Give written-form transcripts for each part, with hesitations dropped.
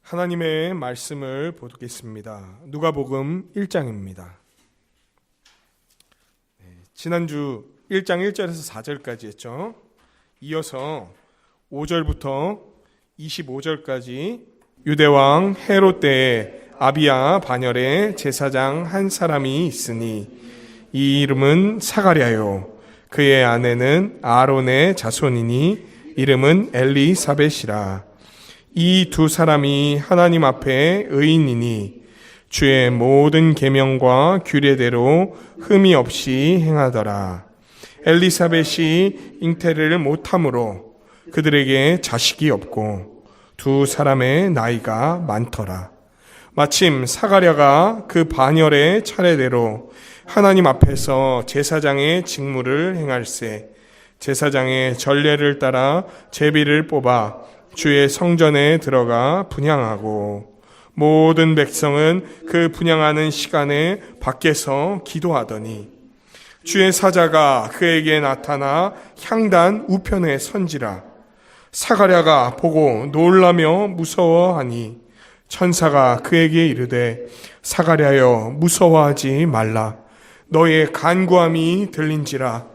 하나님의 말씀을 보겠습니다. 누가복음 1장입니다. 지난주 1장 1절에서 4절까지 했죠. 이어서 5절부터 25절까지 유대왕 헤롯 때에 아비야 반열에 제사장 한 사람이 있으니 이 이름은 사가랴요. 그의 아내는 아론의 자손이니 이름은 엘리사벳이라. 이 두 사람이 하나님 앞에 의인이니 주의 모든 계명과 규례대로 흠이 없이 행하더라. 엘리사벳이 잉태를 못함으로 그들에게 자식이 없고 두 사람의 나이가 많더라. 마침 사가랴가 그 반열의 차례대로 하나님 앞에서 제사장의 직무를 행할세 제사장의 전례를 따라 제비를 뽑아 주의 성전에 들어가 분향하고 모든 백성은 그 분향하는 시간에 밖에서 기도하더니 주의 사자가 그에게 나타나 향단 우편에 선지라. 사가랴가 보고 놀라며 무서워하니 천사가 그에게 이르되 사가랴여 무서워하지 말라. 너의 간구함이 들린지라.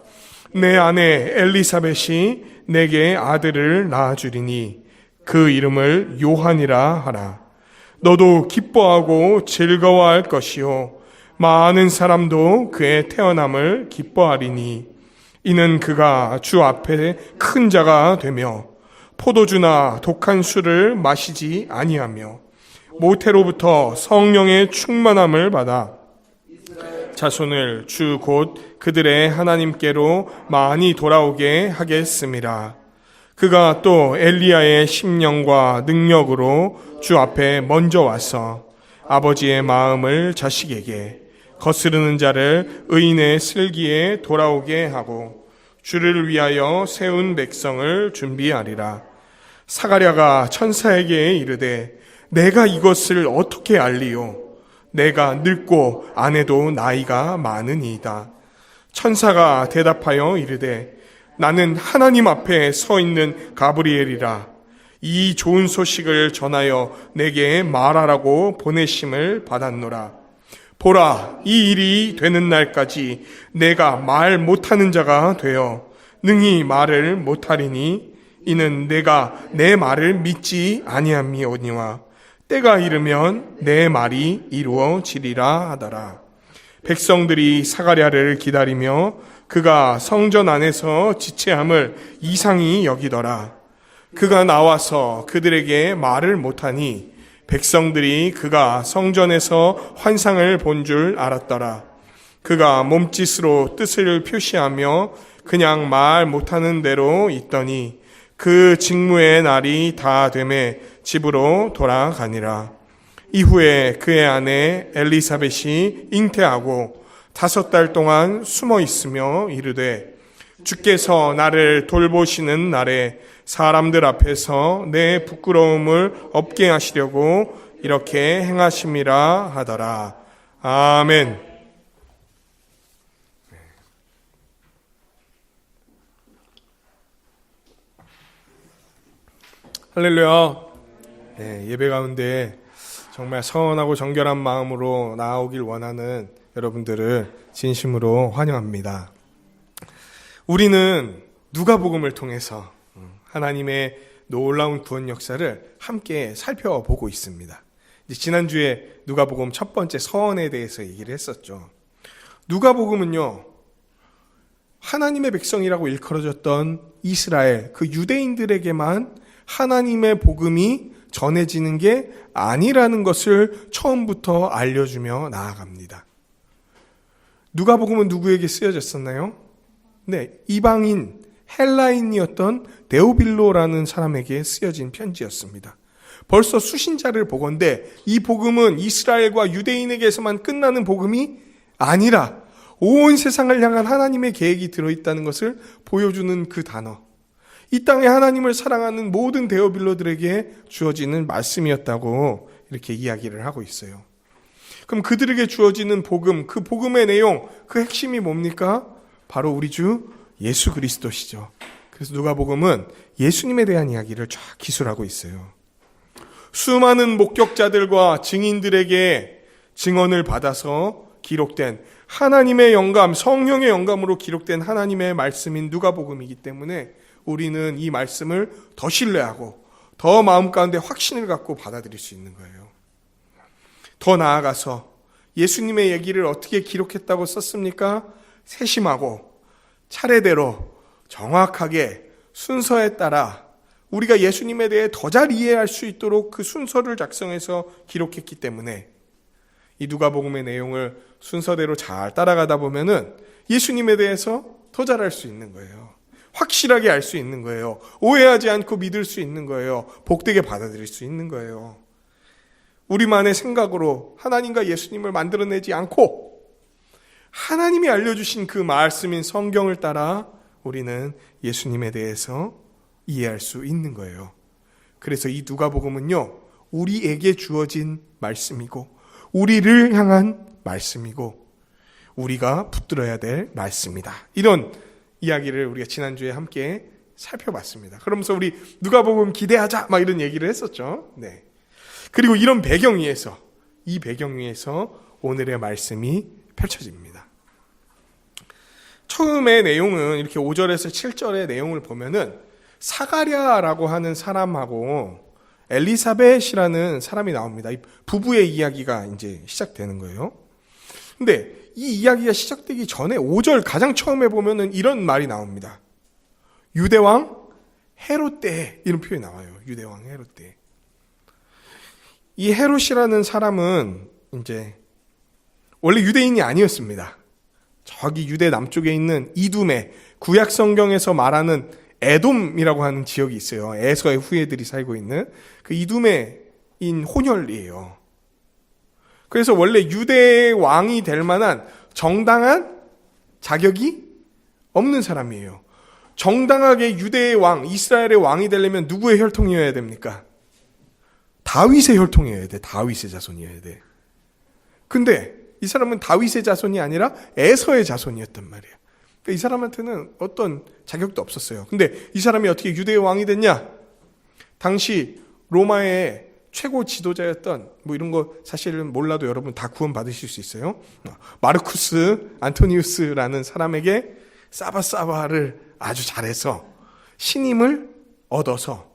내 아내 엘리사벳이 내게 아들을 낳아주리니 그 이름을 요한이라 하라. 너도 기뻐하고 즐거워할 것이요 많은 사람도 그의 태어남을 기뻐하리니 이는 그가 주 앞에 큰 자가 되며 포도주나 독한 술을 마시지 아니하며 모태로부터 성령의 충만함을 받아 자손을 주 곧 그들의 하나님께로 많이 돌아오게 하겠음이라. 그가 또 엘리야의 심령과 능력으로 주 앞에 먼저 와서 아버지의 마음을 자식에게 거스르는 자를 의인의 슬기에 돌아오게 하고 주를 위하여 세운 백성을 준비하리라. 사가랴가 천사에게 이르되 내가 이것을 어떻게 알리요? 내가 늙고 아내도 나이가 많으니이다. 천사가 대답하여 이르되 나는 하나님 앞에 서 있는 가브리엘이라. 이 좋은 소식을 전하여 내게 말하라고 보내심을 받았노라. 보라, 이 일이 되는 날까지 내가 말 못하는 자가 되어 능히 말을 못하리니 이는 내가 내 말을 믿지 아니함이오니와 때가 이르면 내 말이 이루어지리라 하더라. 백성들이 사가랴를 기다리며 그가 성전 안에서 지체함을 이상히 여기더라. 그가 나와서 그들에게 말을 못하니 백성들이 그가 성전에서 환상을 본 줄 알았더라. 그가 몸짓으로 뜻을 표시하며 그냥 말 못하는 대로 있더니 그 직무의 날이 다 되매 집으로 돌아가니라. 이후에 그의 아내 엘리사벳이 잉태하고 5달 동안 숨어 있으며 이르되 주께서 나를 돌보시는 날에 사람들 앞에서 내 부끄러움을 없게 하시려고 이렇게 행하심이라 하더라. 아멘. 할렐루야. 예배 가운데 정말 선하고 정결한 마음으로 나아오길 원하는 여러분들을 진심으로 환영합니다. 우리는 누가복음을 통해서 하나님의 놀라운 구원 역사를 함께 살펴보고 있습니다. 지난주에 누가복음 첫 번째 서원에 대해서 얘기를 했었죠. 누가복음은요, 하나님의 백성이라고 일컬어졌던 이스라엘, 그 유대인들에게만 하나님의 복음이 전해지는 게 아니라는 것을 처음부터 알려주며 나아갑니다. 누가복음은 누구에게 쓰여졌었나요? 네, 이방인, 헬라인이었던 데오빌로라는 사람에게 쓰여진 편지였습니다. 벌써 수신자를 보건대 이 복음은 이스라엘과 유대인에게서만 끝나는 복음이 아니라 온 세상을 향한 하나님의 계획이 들어있다는 것을 보여주는 그 단어. 이 땅에 하나님을 사랑하는 모든 데오빌로들에게 주어지는 말씀이었다고 이렇게 이야기를 하고 있어요. 그럼 그들에게 주어지는 복음, 그 복음의 내용, 그 핵심이 뭡니까? 바로 우리 주 예수 그리스도시죠. 그래서 누가복음은 예수님에 대한 이야기를 쫙 기술하고 있어요. 수많은 목격자들과 증인들에게 증언을 받아서 기록된 하나님의 영감, 성령의 영감으로 기록된 하나님의 말씀인 누가복음이기 때문에 우리는 이 말씀을 더 신뢰하고 더 마음 가운데 확신을 갖고 받아들일 수 있는 거예요. 더 나아가서 예수님의 얘기를 어떻게 기록했다고 썼습니까? 세심하고 차례대로 정확하게 순서에 따라 우리가 예수님에 대해 더 잘 이해할 수 있도록 그 순서를 작성해서 기록했기 때문에 이 누가복음의 내용을 순서대로 잘 따라가다 보면은 예수님에 대해서 더 잘 알 수 있는 거예요. 확실하게 알 수 있는 거예요. 오해하지 않고 믿을 수 있는 거예요. 복되게 받아들일 수 있는 거예요. 우리만의 생각으로 하나님과 예수님을 만들어내지 않고 하나님이 알려주신 그 말씀인 성경을 따라 우리는 예수님에 대해서 이해할 수 있는 거예요. 그래서 이 누가복음은요, 우리에게 주어진 말씀이고 우리를 향한 말씀이고 우리가 붙들어야 될 말씀이다. 이런 이야기를 우리가 지난주에 함께 살펴봤습니다. 그러면서 우리 누가복음 기대하자 막 이런 얘기를 했었죠. 네. 그리고 이런 배경 위에서, 이 배경 위에서 오늘의 말씀이 펼쳐집니다. 처음의 내용은 이렇게 5절에서 7절의 내용을 보면은 사가랴라고 하는 사람하고 엘리사벳이라는 사람이 나옵니다. 이 부부의 이야기가 이제 시작되는 거예요. 근데 이 이야기가 시작되기 전에 5절 가장 처음에 보면은 이런 말이 나옵니다. 유대왕 헤롯 때, 이런 표현이 나와요. 유대왕 헤롯 때. 이 헤롯이라는 사람은 이제 원래 유대인이 아니었습니다. 저기 유대 남쪽에 있는 이둠에 구약 성경에서 말하는 에돔이라고 하는 지역이 있어요. 에서의 후예들이 살고 있는 그 이둠의인 혼혈이에요. 그래서 원래 유대의 왕이 될 만한 정당한 자격이 없는 사람이에요. 정당하게 유대의 왕, 이스라엘의 왕이 되려면 누구의 혈통이어야 됩니까? 다윗의 혈통이어야 돼. 다윗의 자손이어야 돼. 근데 이 사람은 다윗의 자손이 아니라 에서의 자손이었단 말이에요. 그러니까 이 사람한테는 어떤 자격도 없었어요. 근데 이 사람이 어떻게 유대의 왕이 됐냐? 당시 로마의 최고 지도자였던 뭐 이런 거 사실은 몰라도 여러분 다 구원 받으실 수 있어요. 마르쿠스 안토니우스라는 사람에게 사바사바를 아주 잘해서 신임을 얻어서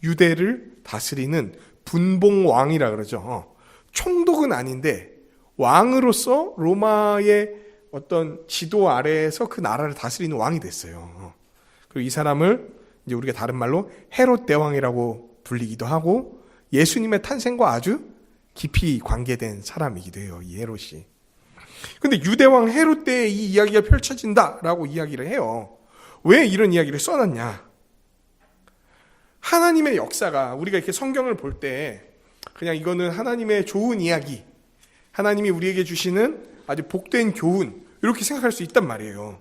유대를 다스리는 분봉왕이라 그러죠. 총독은 아닌데 왕으로서 로마의 어떤 지도 아래에서 그 나라를 다스리는 왕이 됐어요. 그리고 이 사람을 이제 우리가 다른 말로 헤롯 대왕이라고 불리기도 하고 예수님의 탄생과 아주 깊이 관계된 사람이기도 해요. 이 헤롯이. 근데 유대왕 헤롯 때에 이 이야기가 펼쳐진다라고 이야기를 해요. 왜 이런 이야기를 써놨냐? 하나님의 역사가 우리가 이렇게 성경을 볼 때 그냥 이거는 하나님의 좋은 이야기, 하나님이 우리에게 주시는 아주 복된 교훈 이렇게 생각할 수 있단 말이에요.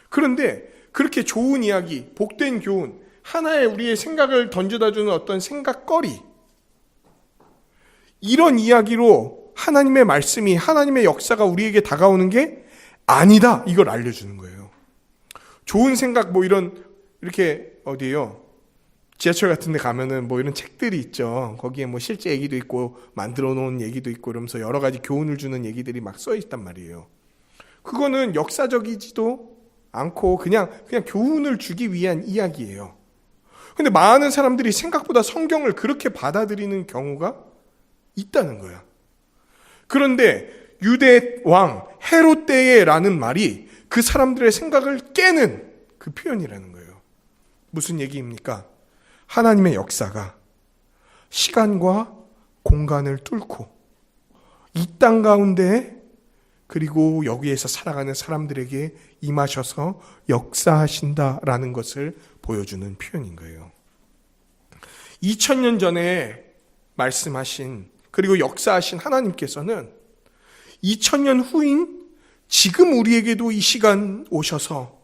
그런데 그렇게 좋은 이야기, 복된 교훈, 하나의 우리의 생각을 던져다주는 어떤 생각거리, 이런 이야기로 하나님의 말씀이, 하나님의 역사가 우리에게 다가오는 게 아니다, 이걸 알려주는 거예요. 좋은 생각 뭐 이런 이렇게 어디에요? 지하철 같은 데 가면은 뭐 이런 책들이 있죠. 거기에 뭐 실제 얘기도 있고 만들어 놓은 얘기도 있고 이러면서 여러 가지 교훈을 주는 얘기들이 막 써 있단 말이에요. 그거는 역사적이지도 않고 그냥 교훈을 주기 위한 이야기예요. 근데 많은 사람들이 생각보다 성경을 그렇게 받아들이는 경우가 있다는 거야. 그런데 유대 왕 헤롯 때에라는 말이 그 사람들의 생각을 깨는 그 표현이라는 거예요. 무슨 얘기입니까? 하나님의 역사가 시간과 공간을 뚫고 이 땅 가운데 그리고 여기에서 살아가는 사람들에게 임하셔서 역사하신다라는 것을 보여주는 표현인 거예요. 2000년 전에 말씀하신 그리고 역사하신 하나님께서는 2000년 후인 지금 우리에게도 이 시간 오셔서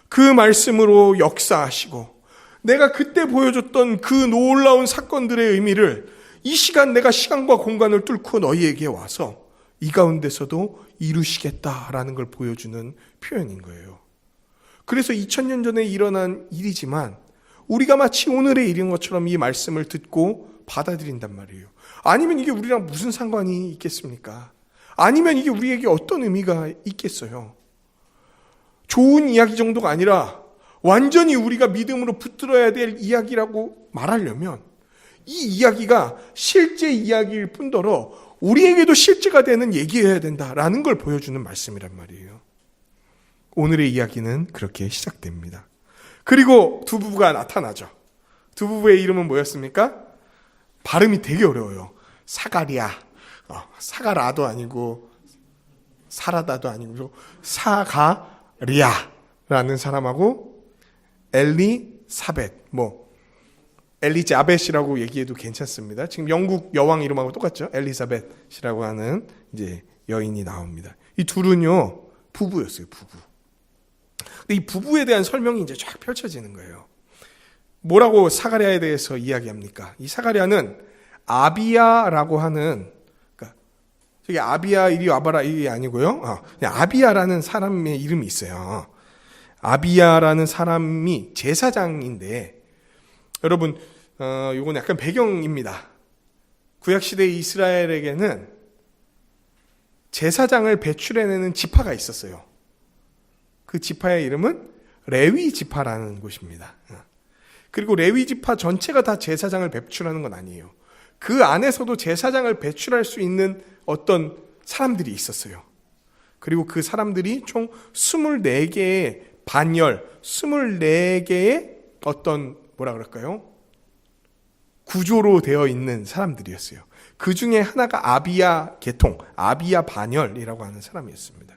그 말씀으로 역사하시고 내가 그때 보여줬던 그 놀라운 사건들의 의미를 이 시간 내가 시간과 공간을 뚫고 너희에게 와서 이 가운데서도 이루시겠다라는 걸 보여주는 표현인 거예요. 그래서 2000년 전에 일어난 일이지만 우리가 마치 오늘의 일인 것처럼 이 말씀을 듣고 받아들인단 말이에요. 아니면 이게 우리랑 무슨 상관이 있겠습니까? 아니면 이게 우리에게 어떤 의미가 있겠어요? 좋은 이야기 정도가 아니라 완전히 우리가 믿음으로 붙들어야 될 이야기라고 말하려면 이 이야기가 실제 이야기일 뿐더러 우리에게도 실제가 되는 얘기여야 된다라는 걸 보여주는 말씀이란 말이에요. 오늘의 이야기는 그렇게 시작됩니다. 그리고 두 부부가 나타나죠. 두 부부의 이름은 뭐였습니까? 발음이 되게 어려워요. 사가랴, 사가라도 아니고 사라다도 아니고 사가랴라는 사람하고 엘리사벳, 엘리자벳이라고 얘기해도 괜찮습니다. 지금 영국 여왕 이름하고 똑같죠? 엘리사벳이라고 하는 이제 여인이 나옵니다. 이 둘은요 부부였어요, 부부. 근데 이 부부에 대한 설명이 이제 쫙 펼쳐지는 거예요. 뭐라고 사가랴에 대해서 이야기합니까? 이 사가랴는 아비야라고 하는, 그러니까 저기 아비야 이리 와봐라 이게 아니고요. 그냥 아비야라는 사람의 이름이 있어요. 아비야라는 사람이 제사장인데, 여러분 이건 약간 배경입니다. 구약 시대 이스라엘에게는 제사장을 배출해내는 지파가 있었어요. 그 지파의 이름은 레위 지파라는 곳입니다. 그리고 레위 지파 전체가 다 제사장을 배출하는 건 아니에요. 그 안에서도 제사장을 배출할 수 있는 어떤 사람들이 있었어요. 그리고 그 사람들이 총 24개의 반열, 24개의 어떤 뭐라 그럴까요? 구조로 되어 있는 사람들이었어요. 그 중에 하나가 아비야 계통, 아비야 반열이라고 하는 사람이었습니다.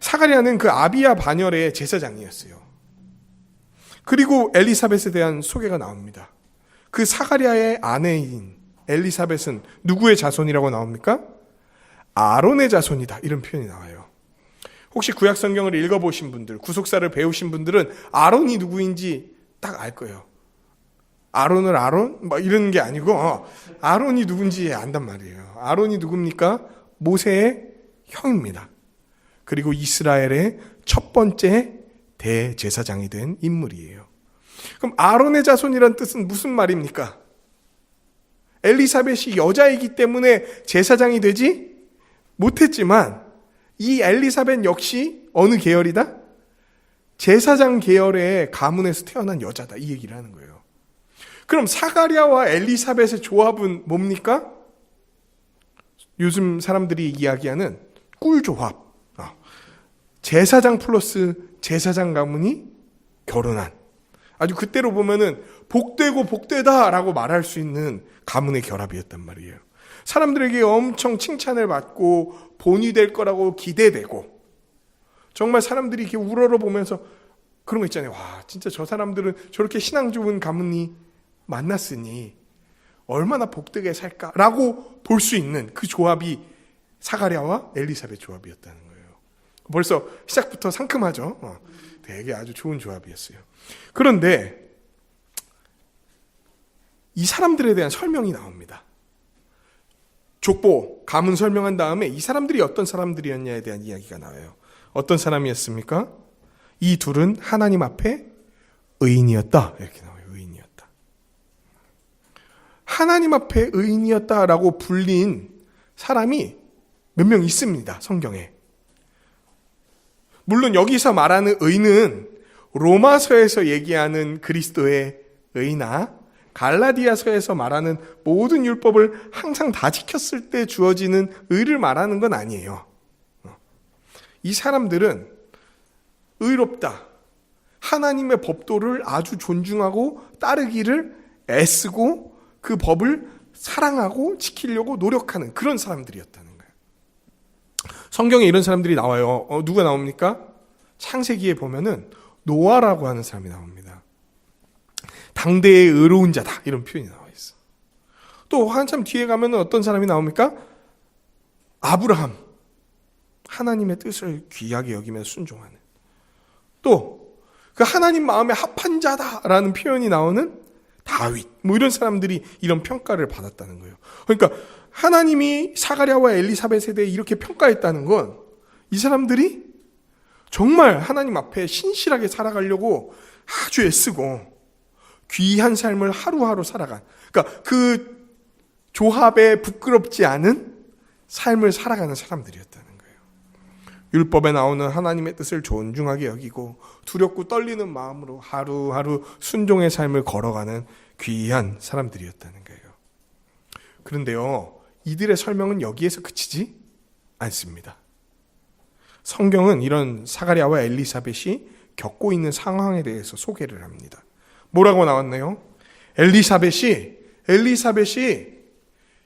사가랴는 그 아비야 반열의 제사장이었어요. 그리고 엘리사벳에 대한 소개가 나옵니다. 그 사가랴의 아내인 엘리사벳은 누구의 자손이라고 나옵니까? 아론의 자손이다, 이런 표현이 나와요. 혹시 구약 성경을 읽어보신 분들, 구속사를 배우신 분들은 아론이 누구인지 딱 알 거예요. 아론을 아론? 이런 게 아니고 아론이 누군지 안단 말이에요. 아론이 누굽니까? 모세의 형입니다. 그리고 이스라엘의 첫 번째 대제사장이 된 인물이에요. 그럼 아론의 자손이란 뜻은 무슨 말입니까? 엘리사벳이 여자이기 때문에 제사장이 되지 못했지만 이 엘리사벳 역시 어느 계열이다? 제사장 계열의 가문에서 태어난 여자다, 이 얘기를 하는 거예요. 그럼 사가랴와 엘리사벳의 조합은 뭡니까? 요즘 사람들이 이야기하는 꿀조합. 제사장 플러스 제사장 가문이 결혼한, 아주 그때로 보면은 복되고 복되다라고 말할 수 있는 가문의 결합이었단 말이에요. 사람들에게 엄청 칭찬을 받고 본이 될 거라고 기대되고, 정말 사람들이 이렇게 우러러보면서 그런 거 있잖아요. 와, 진짜 저 사람들은 저렇게 신앙 좋은 가문이 만났으니 얼마나 복되게 살까라고 볼 수 있는 그 조합이 사가랴와 엘리사벳 조합이었다는 거예요. 벌써 시작부터 상큼하죠. 되게 아주 좋은 조합이었어요. 그런데 이 사람들에 대한 설명이 나옵니다. 족보, 가문 설명한 다음에 이 사람들이 어떤 사람들이었냐에 대한 이야기가 나와요. 어떤 사람이었습니까? 이 둘은 하나님 앞에 의인이었다, 이렇게 나와요. 의인이었다. 하나님 앞에 의인이었다라고 불린 사람이 몇 명 있습니다, 성경에. 물론 여기서 말하는 의는 로마서에서 얘기하는 그리스도의 의나 갈라디아서에서 말하는 모든 율법을 항상 다 지켰을 때 주어지는 의를 말하는 건 아니에요. 이 사람들은 의롭다, 하나님의 법도를 아주 존중하고 따르기를 애쓰고 그 법을 사랑하고 지키려고 노력하는 그런 사람들이었다는 거예요. 성경에 이런 사람들이 나와요. 누가 나옵니까? 창세기에 보면은 노아라고 하는 사람이 나옵니다. 당대의 의로운 자다, 이런 표현이 나와 있어. 또 한참 뒤에 가면은 어떤 사람이 나옵니까? 아브라함, 하나님의 뜻을 귀하게 여기며 순종하는. 또 그 하나님 마음에 합한 자다라는 표현이 나오는 다윗, 이런 사람들이 이런 평가를 받았다는 거예요. 그러니까 하나님이 사가랴와 엘리사벳에 대해 이렇게 평가했다는 건 이 사람들이 정말 하나님 앞에 신실하게 살아가려고 아주 애쓰고 귀한 삶을 하루하루 살아간, 그러니까 그 조합에 부끄럽지 않은 삶을 살아가는 사람들이었다는 거예요. 율법에 나오는 하나님의 뜻을 존중하게 여기고 두렵고 떨리는 마음으로 하루하루 순종의 삶을 걸어가는 귀한 사람들이었다는 거예요. 그런데요, 이들의 설명은 여기에서 그치지 않습니다. 성경은 이런 사가랴와 엘리사벳이 겪고 있는 상황에 대해서 소개를 합니다. 뭐라고 나왔나요? 엘리사벳이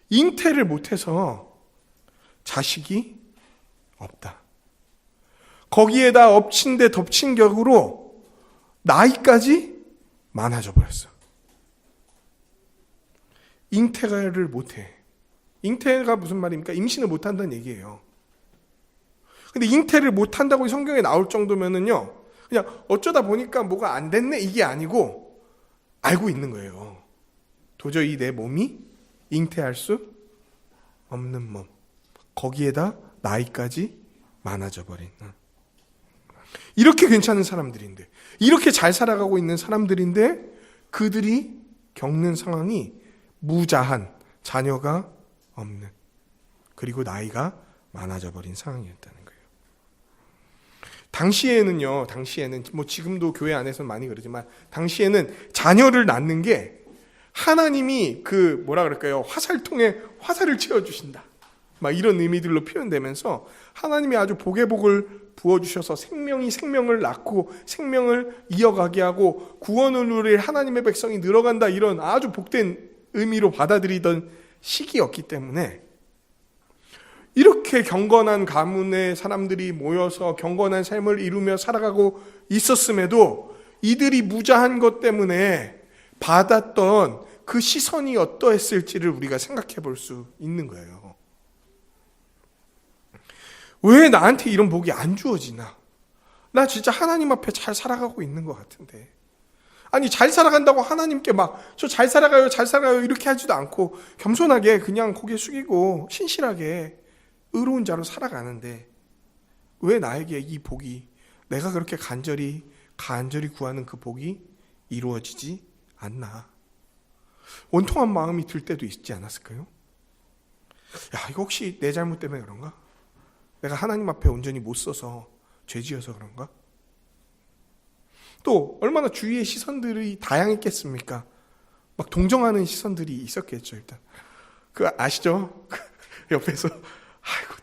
잉태를 못해서 자식이 없다. 거기에다 엎친 데 덮친 격으로 나이까지 많아져 버렸어. 잉태를 못해. 잉태가 무슨 말입니까? 임신을 못한다는 얘기예요. 근데 잉태를 못한다고 성경에 나올 정도면은요, 그냥 어쩌다 보니까 뭐가 안 됐네 이게 아니고 알고 있는 거예요. 도저히 내 몸이 잉태할 수 없는 몸. 거기에다 나이까지 많아져 버린. 이렇게 괜찮은 사람들인데, 이렇게 잘 살아가고 있는 사람들인데 그들이 겪는 상황이 무자한, 자녀가 없는, 그리고 나이가 많아져 버린 상황이었다는 거예요. 당시에는 뭐 지금도 교회 안에서는 많이 그러지만 당시에는 자녀를 낳는 게 하나님이 그 뭐라 그럴까요? 화살통에 화살을 채워주신다. 막 이런 의미들로 표현되면서 하나님이 아주 복의 복을 부어주셔서 생명이 생명을 낳고 생명을 이어가게 하고 구원을 누릴 하나님의 백성이 늘어간다, 이런 아주 복된 의미로 받아들이던 시기였기 때문에 이렇게 경건한 가문의 사람들이 모여서 경건한 삶을 이루며 살아가고 있었음에도 이들이 무자한 것 때문에 받았던 그 시선이 어떠했을지를 우리가 생각해 볼 수 있는 거예요. 왜 나한테 이런 복이 안 주어지나? 나 진짜 하나님 앞에 잘 살아가고 있는 것 같은데. 아니, 잘 살아간다고 하나님께 막 저 잘 살아가요 이렇게 하지도 않고 겸손하게 그냥 고개 숙이고 신실하게 의로운 자로 살아가는데 왜 나에게 이 복이, 내가 그렇게 간절히 구하는 그 복이 이루어지지 않나? 원통한 마음이 들 때도 있지 않았을까요? 야, 이거 혹시 내 잘못 때문에 그런가? 내가 하나님 앞에 온전히 못 서서 죄지어서 그런가? 또 얼마나 주위의 시선들이 다양했겠습니까? 막 동정하는 시선들이 있었겠죠. 일단 그 아시죠? 옆에서 아이고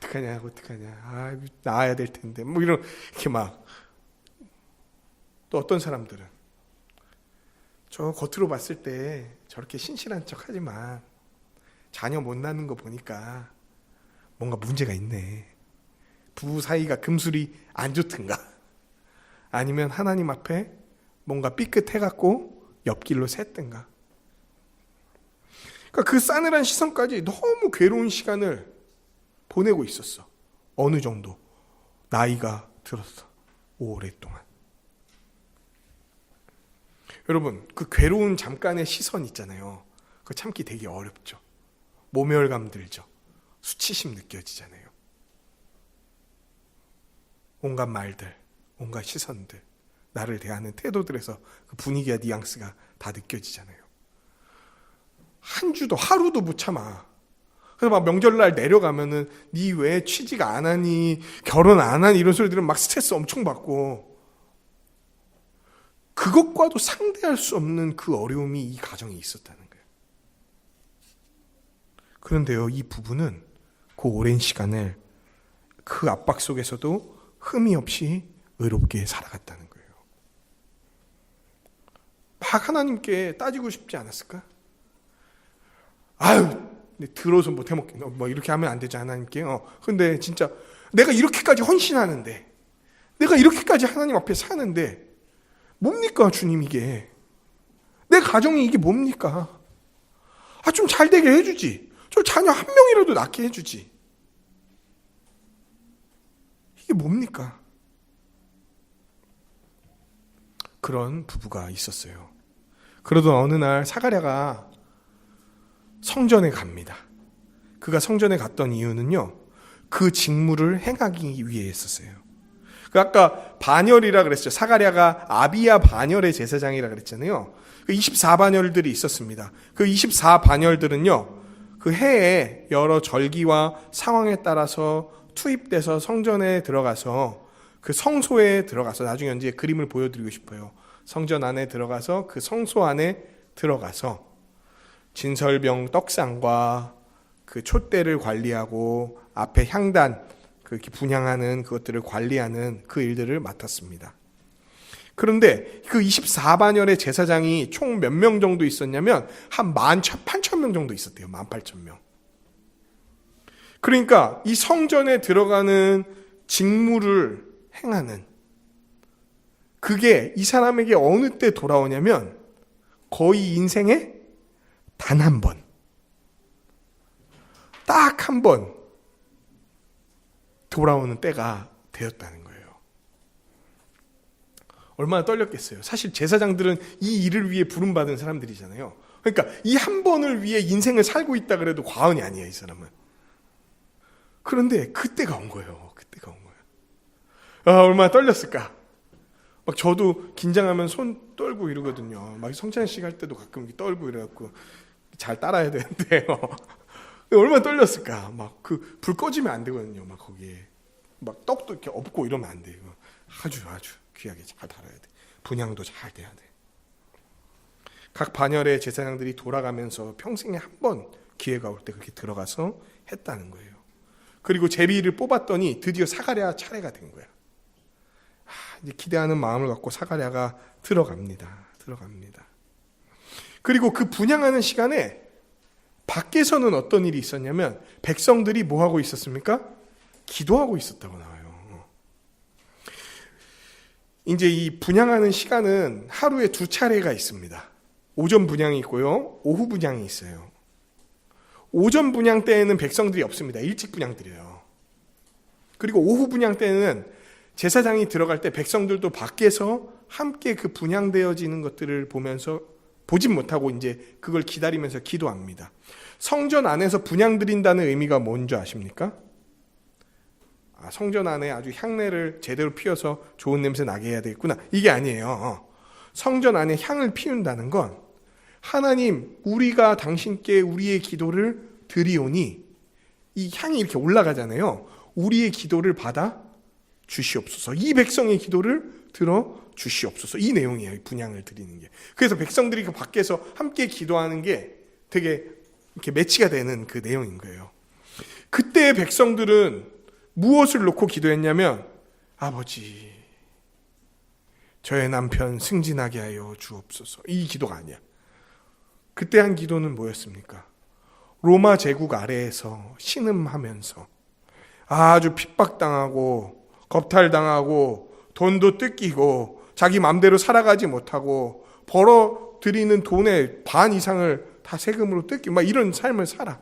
어떡하냐, 나아야 될 텐데, 뭐 이런, 이렇게 막. 또 어떤 사람들은 저 겉으로 봤을 때 저렇게 신실한 척 하지만 자녀 못 낳는 거 보니까 뭔가 문제가 있네. 부부 사이가 금술이 안 좋든가, 아니면 하나님 앞에 뭔가 삐끗해갖고 옆길로 샜든가. 그러니까 그 싸늘한 시선까지 너무 괴로운 시간을 보내고 있었어. 어느 정도 나이가 들었어. 오랫동안. 여러분, 그 괴로운 잠깐의 시선 있잖아요. 그거 참기 되게 어렵죠. 모멸감 들죠. 수치심 느껴지잖아요. 온갖 말들, 온갖 시선들, 나를 대하는 태도들에서 그 분위기와 뉘앙스가 다 느껴지잖아요. 한 주도 하루도 못 참아. 그래서 막 명절날 내려가면은 니 왜 취직 안 하니, 결혼 안 하니, 이런 소리 들으면 막 스트레스 엄청 받고, 그것과도 상대할 수 없는 그 어려움이 이 가정에 있었다는 거예요. 그런데요, 이 부부는 그 오랜 시간을 그 압박 속에서도 흠이 없이 의롭게 살아갔다는 거예요. 막 하나님께 따지고 싶지 않았을까? 아유, 들어서 못 해먹겠네. 뭐 이렇게 하면 안 되지, 하나님께. 근데 진짜 내가 이렇게까지 헌신하는데, 내가 이렇게까지 하나님 앞에 사는데 뭡니까, 주님, 이게? 내 가정이 이게 뭡니까? 좀 잘 되게 해주지. 저 자녀 한 명이라도 낳게 해주지. 이게 뭡니까? 그런 부부가 있었어요. 그러던 어느 날 사가랴가 성전에 갑니다. 그가 성전에 갔던 이유는요, 그 직무를 행하기 위해였었어요. 아까 반열이라 그랬죠. 사가랴가 아비야 반열의 제사장이라 그랬잖아요. 그 24반열들이 있었습니다. 그 24반열들은요, 그 해에 여러 절기와 상황에 따라서 투입돼서 성전에 들어가서 그 성소에 들어가서, 나중에 이제 그림을 보여드리고 싶어요. 성전 안에 들어가서 그 성소 안에 들어가서 진설병 떡상과 그 촛대를 관리하고 앞에 향단 그렇게 분향하는 그것들을 관리하는 그 일들을 맡았습니다. 그런데 그 24반열의 제사장이 총 몇 명 정도 있었냐면 한 18,000명 정도 있었대요. 18,000명. 그러니까 이 성전에 들어가는 직무를 행하는, 그게 이 사람에게 어느 때 돌아오냐면 거의 인생에 단 한 번, 딱 한 번 돌아오는 때가 되었다는 거예요. 얼마나 떨렸겠어요. 사실 제사장들은 이 일을 위해 부름받은 사람들이잖아요. 그러니까 이 한 번을 위해 인생을 살고 있다 그래도 과언이 아니에요, 이 사람은. 그런데 그때가 온 거예요. 그때가 온 거예요. 얼마나 떨렸을까. 막 저도 긴장하면 손 떨고 이러거든요. 막 성찬식 할 때도 가끔 떨고 이래갖고 잘 따라야 되는데요. 얼마나 떨렸을까. 막 그 불 꺼지면 안 되거든요. 막 거기에 막 떡도 이렇게 엎고 이러면 안 돼요. 아주 귀하게 잘 달아야 돼. 분향도 잘 돼야 돼. 각 반열의 제사장들이 돌아가면서 평생에 한 번 기회가 올 때 그렇게 들어가서 했다는 거예요. 그리고 제비를 뽑았더니 드디어 사가랴 차례가 된 거야. 이제 기대하는 마음을 갖고 사가랴가 들어갑니다. 그리고 그 분향하는 시간에 밖에서는 어떤 일이 있었냐면 백성들이 뭐 하고 있었습니까? 기도하고 있었다고 나와요. 이제 이 분향하는 시간은 하루에 2차례가 있습니다. 오전 분향이 있고요, 오후 분향이 있어요. 오전 분향 때에는 백성들이 없습니다. 일찍 분향 드려요. 그리고 오후 분향 때는 제사장이 들어갈 때 백성들도 밖에서 함께 그 분향되어지는 것들을 보면서 보진 못하고 이제 그걸 기다리면서 기도합니다. 성전 안에서 분향 드린다는 의미가 뭔지 아십니까? 성전 안에 아주 향내를 제대로 피워서 좋은 냄새 나게 해야 되겠구나. 이게 아니에요. 성전 안에 향을 피운다는 건 하나님, 우리가 당신께 우리의 기도를 드리오니, 이 향이 이렇게 올라가잖아요. 우리의 기도를 받아 주시옵소서. 이 백성의 기도를 들어 주시옵소서. 이 내용이에요. 분향을 드리는 게. 그래서 백성들이 그 밖에서 함께 기도하는 게 되게 이렇게 매치가 되는 그 내용인 거예요. 그때 백성들은 무엇을 놓고 기도했냐면, 아버지, 저의 남편 승진하게 하여 주옵소서. 이 기도가 아니야. 그때 한 기도는 뭐였습니까? 로마 제국 아래에서 신음하면서 아주 핍박당하고 겁탈당하고 돈도 뜯기고 자기 맘대로 살아가지 못하고 벌어들이는 돈의 반 이상을 다 세금으로 뜯기고 막 이런 삶을 살아.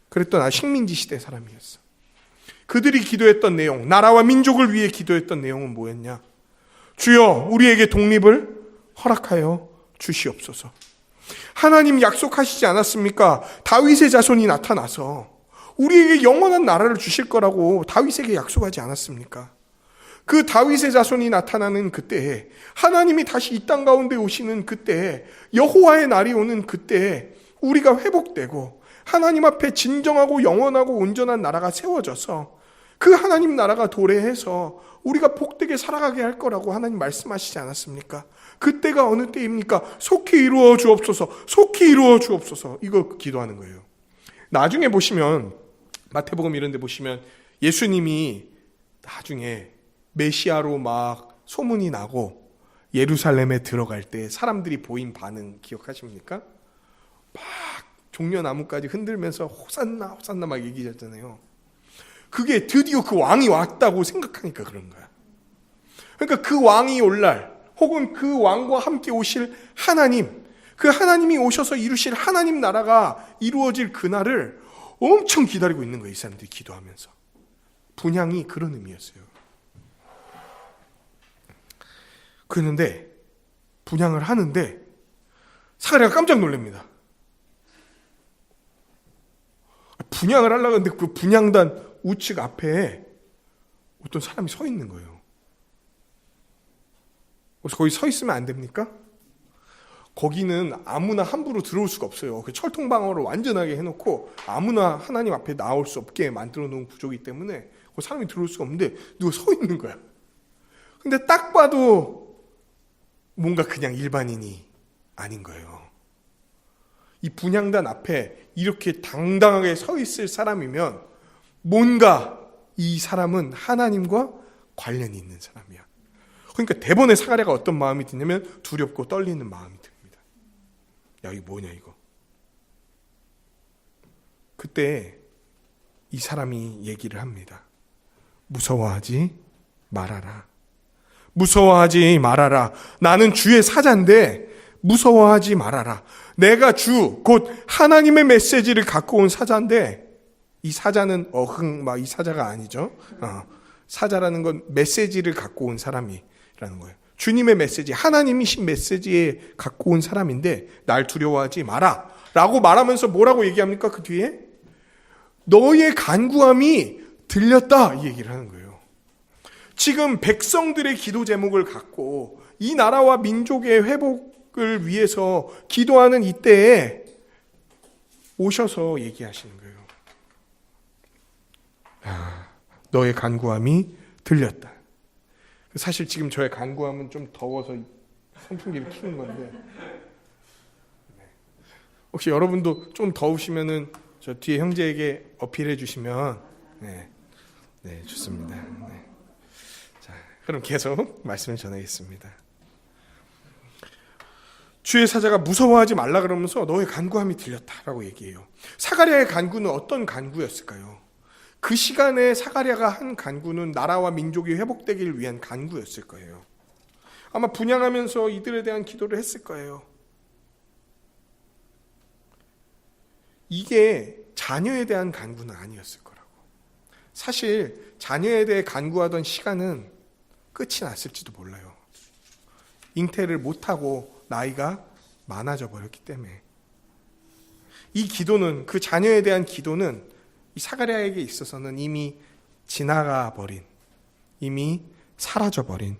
그랬던 식민지 시대 사람이었어. 그들이 기도했던 내용, 나라와 민족을 위해 기도했던 내용은 뭐였냐? 주여, 우리에게 독립을 허락하여 주시옵소서. 하나님 약속하시지 않았습니까? 다윗의 자손이 나타나서 우리에게 영원한 나라를 주실 거라고 다윗에게 약속하지 않았습니까? 그 다윗의 자손이 나타나는 그때에, 하나님이 다시 이 땅 가운데 오시는 그때에, 여호와의 날이 오는 그때에 우리가 회복되고 하나님 앞에 진정하고 영원하고 온전한 나라가 세워져서 그 하나님 나라가 도래해서 우리가 복되게 살아가게 할 거라고 하나님 말씀하시지 않았습니까? 그때가 어느 때입니까? 속히 이루어 주옵소서. 속히 이루어 주옵소서. 이거 기도하는 거예요. 나중에 보시면 마태복음 이런 데 보시면 예수님이 나중에 메시아로 막 소문이 나고 예루살렘에 들어갈 때 사람들이 보인 반응 기억하십니까? 막 종려나무까지 흔들면서 호산나 호산나 막 얘기했잖아요. 그게 드디어 그 왕이 왔다고 생각하니까 그런 거야. 그러니까 그 왕이 올 날, 혹은 그 왕과 함께 오실 하나님, 그 하나님이 오셔서 이루실 하나님 나라가 이루어질 그날을 엄청 기다리고 있는 거예요. 이 사람들이 기도하면서. 분향이 그런 의미였어요. 그런데 분향을 하는데 사가랴가 깜짝 놀랍니다. 분향을 하려고 하는데 그 분향단 우측 앞에 어떤 사람이 서 있는 거예요. 그래서 거기 서 있으면 안 됩니까? 거기는 아무나 함부로 들어올 수가 없어요. 그 철통방어를 완전하게 해놓고 아무나 하나님 앞에 나올 수 없게 만들어 놓은 구조이기 때문에 그 사람이 들어올 수가 없는데 누가 서 있는 거야. 근데 딱 봐도 뭔가 그냥 일반인이 아닌 거예요. 이 분향단 앞에 이렇게 당당하게 서 있을 사람이면 뭔가 이 사람은 하나님과 관련이 있는 사람이야. 그러니까 대번에 사가랴가 어떤 마음이 드냐면 두렵고 떨리는 마음이 듭니다. 야, 이거 뭐냐 이거. 그때 이 사람이 얘기를 합니다. 무서워하지 말아라. 무서워하지 말아라. 나는 주의 사자인데 무서워하지 말아라. 내가 주, 곧 하나님의 메시지를 갖고 온 사자인데, 이 사자는 이 사자가 아니죠. 사자라는 건 메시지를 갖고 온 사람이라는 거예요. 주님의 메시지, 하나님이신 메시지에 갖고 온 사람인데 날 두려워하지 마라 라고 말하면서 뭐라고 얘기합니까? 그 뒤에 너의 간구함이 들렸다 이 얘기를 하는 거예요. 지금 백성들의 기도 제목을 갖고 이 나라와 민족의 회복을 위해서 기도하는 이때에 오셔서 얘기하시는 거예요. 너의 간구함이 들렸다. 사실 지금 저의 간구함은 좀 더워서 선풍기를 켜는 건데, 혹시 여러분도 좀 더우시면은 저 뒤에 형제에게 어필해 주시면 네, 좋습니다. 네. 자, 그럼 계속 말씀을 전하겠습니다. 주의 사자가 무서워하지 말라 그러면서 너의 간구함이 들렸다라고 얘기해요. 사가랴의 간구는 어떤 간구였을까요? 그 시간에 사가랴가 한 간구는 나라와 민족이 회복되기를 위한 간구였을 거예요. 아마 분향하면서 이들에 대한 기도를 했을 거예요. 이게 자녀에 대한 간구는 아니었을 거라고. 사실 자녀에 대해 간구하던 시간은 끝이 났을지도 몰라요. 잉태를 못하고 나이가 많아져 버렸기 때문에. 이 기도는, 그 자녀에 대한 기도는 이 사가랴에게 있어서는 이미 지나가 버린, 이미 사라져 버린,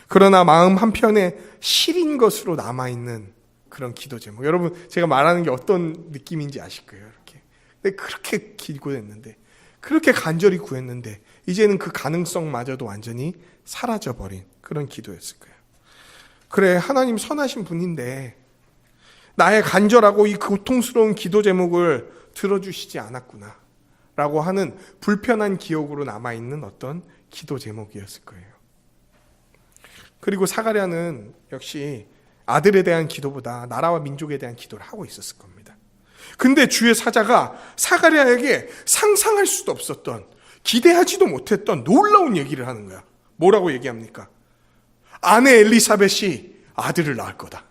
그러나 마음 한편에 시린 것으로 남아있는 그런 기도 제목. 여러분, 제가 말하는 게 어떤 느낌인지 아실 거예요. 이렇게. 근데 그렇게 기도했는데, 그렇게 간절히 구했는데 이제는 그 가능성마저도 완전히 사라져 버린 그런 기도였을 거예요. 그래, 하나님 선하신 분인데 나의 간절하고 이 고통스러운 기도 제목을 들어주시지 않았구나 라고 하는 불편한 기억으로 남아있는 어떤 기도 제목이었을 거예요. 그리고 사가랴는 역시 아들에 대한 기도보다 나라와 민족에 대한 기도를 하고 있었을 겁니다. 근데 주의 사자가 사가랴에게 상상할 수도 없었던, 기대하지도 못했던 놀라운 얘기를 하는 거야. 뭐라고 얘기합니까? 아내 엘리사벳이 아들을 낳을 거다.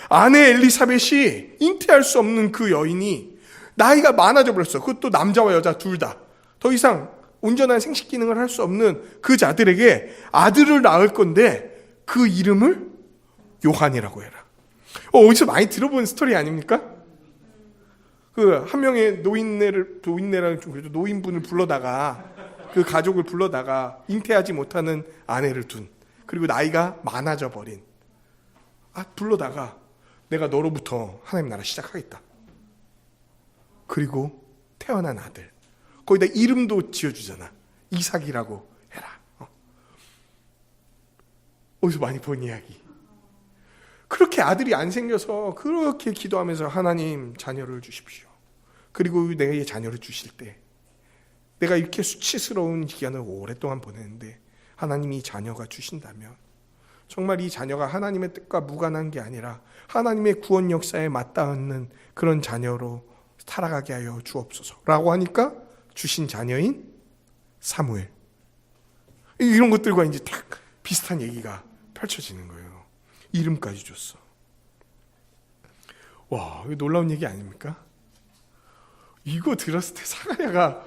아내 엘리사벳이 잉태할 수 없는 그 여인이 나이가 많아져 버렸어. 그것도 남자와 여자 둘 다. 더 이상 온전한 생식 기능을 할 수 없는 그 자들에게 아들을 낳을 건데 그 이름을 요한이라고 해라. 어디서 많이 들어본 스토리 아닙니까? 그 한 명의 노인네라는 좀 그래도 노인분을 불러다가 그 가족을 불러다가 잉태하지 못하는 아내를 둔, 그리고 나이가 많아져 버린, 불러다가 내가 너로부터 하나님 나라 시작하겠다. 그리고 태어난 아들, 거기다 이름도 지어주잖아. 이삭이라고 해라. 어디서 많이 본 이야기. 그렇게 아들이 안 생겨서 그렇게 기도하면서 하나님 자녀를 주십시오. 그리고 내가 자녀를 주실 때 내가 이렇게 수치스러운 기간을 오랫동안 보냈는데 하나님이 자녀가 주신다면 정말 이 자녀가 하나님의 뜻과 무관한 게 아니라 하나님의 구원 역사에 맞닿는 그런 자녀로 살아가게 하여 주옵소서 라고 하니까 주신 자녀인 사무엘, 이런 것들과 이제 딱 비슷한 얘기가 펼쳐지는 거예요. 이름까지 줬어. 와, 이거 놀라운 얘기 아닙니까? 이거 들었을 때 사가랴가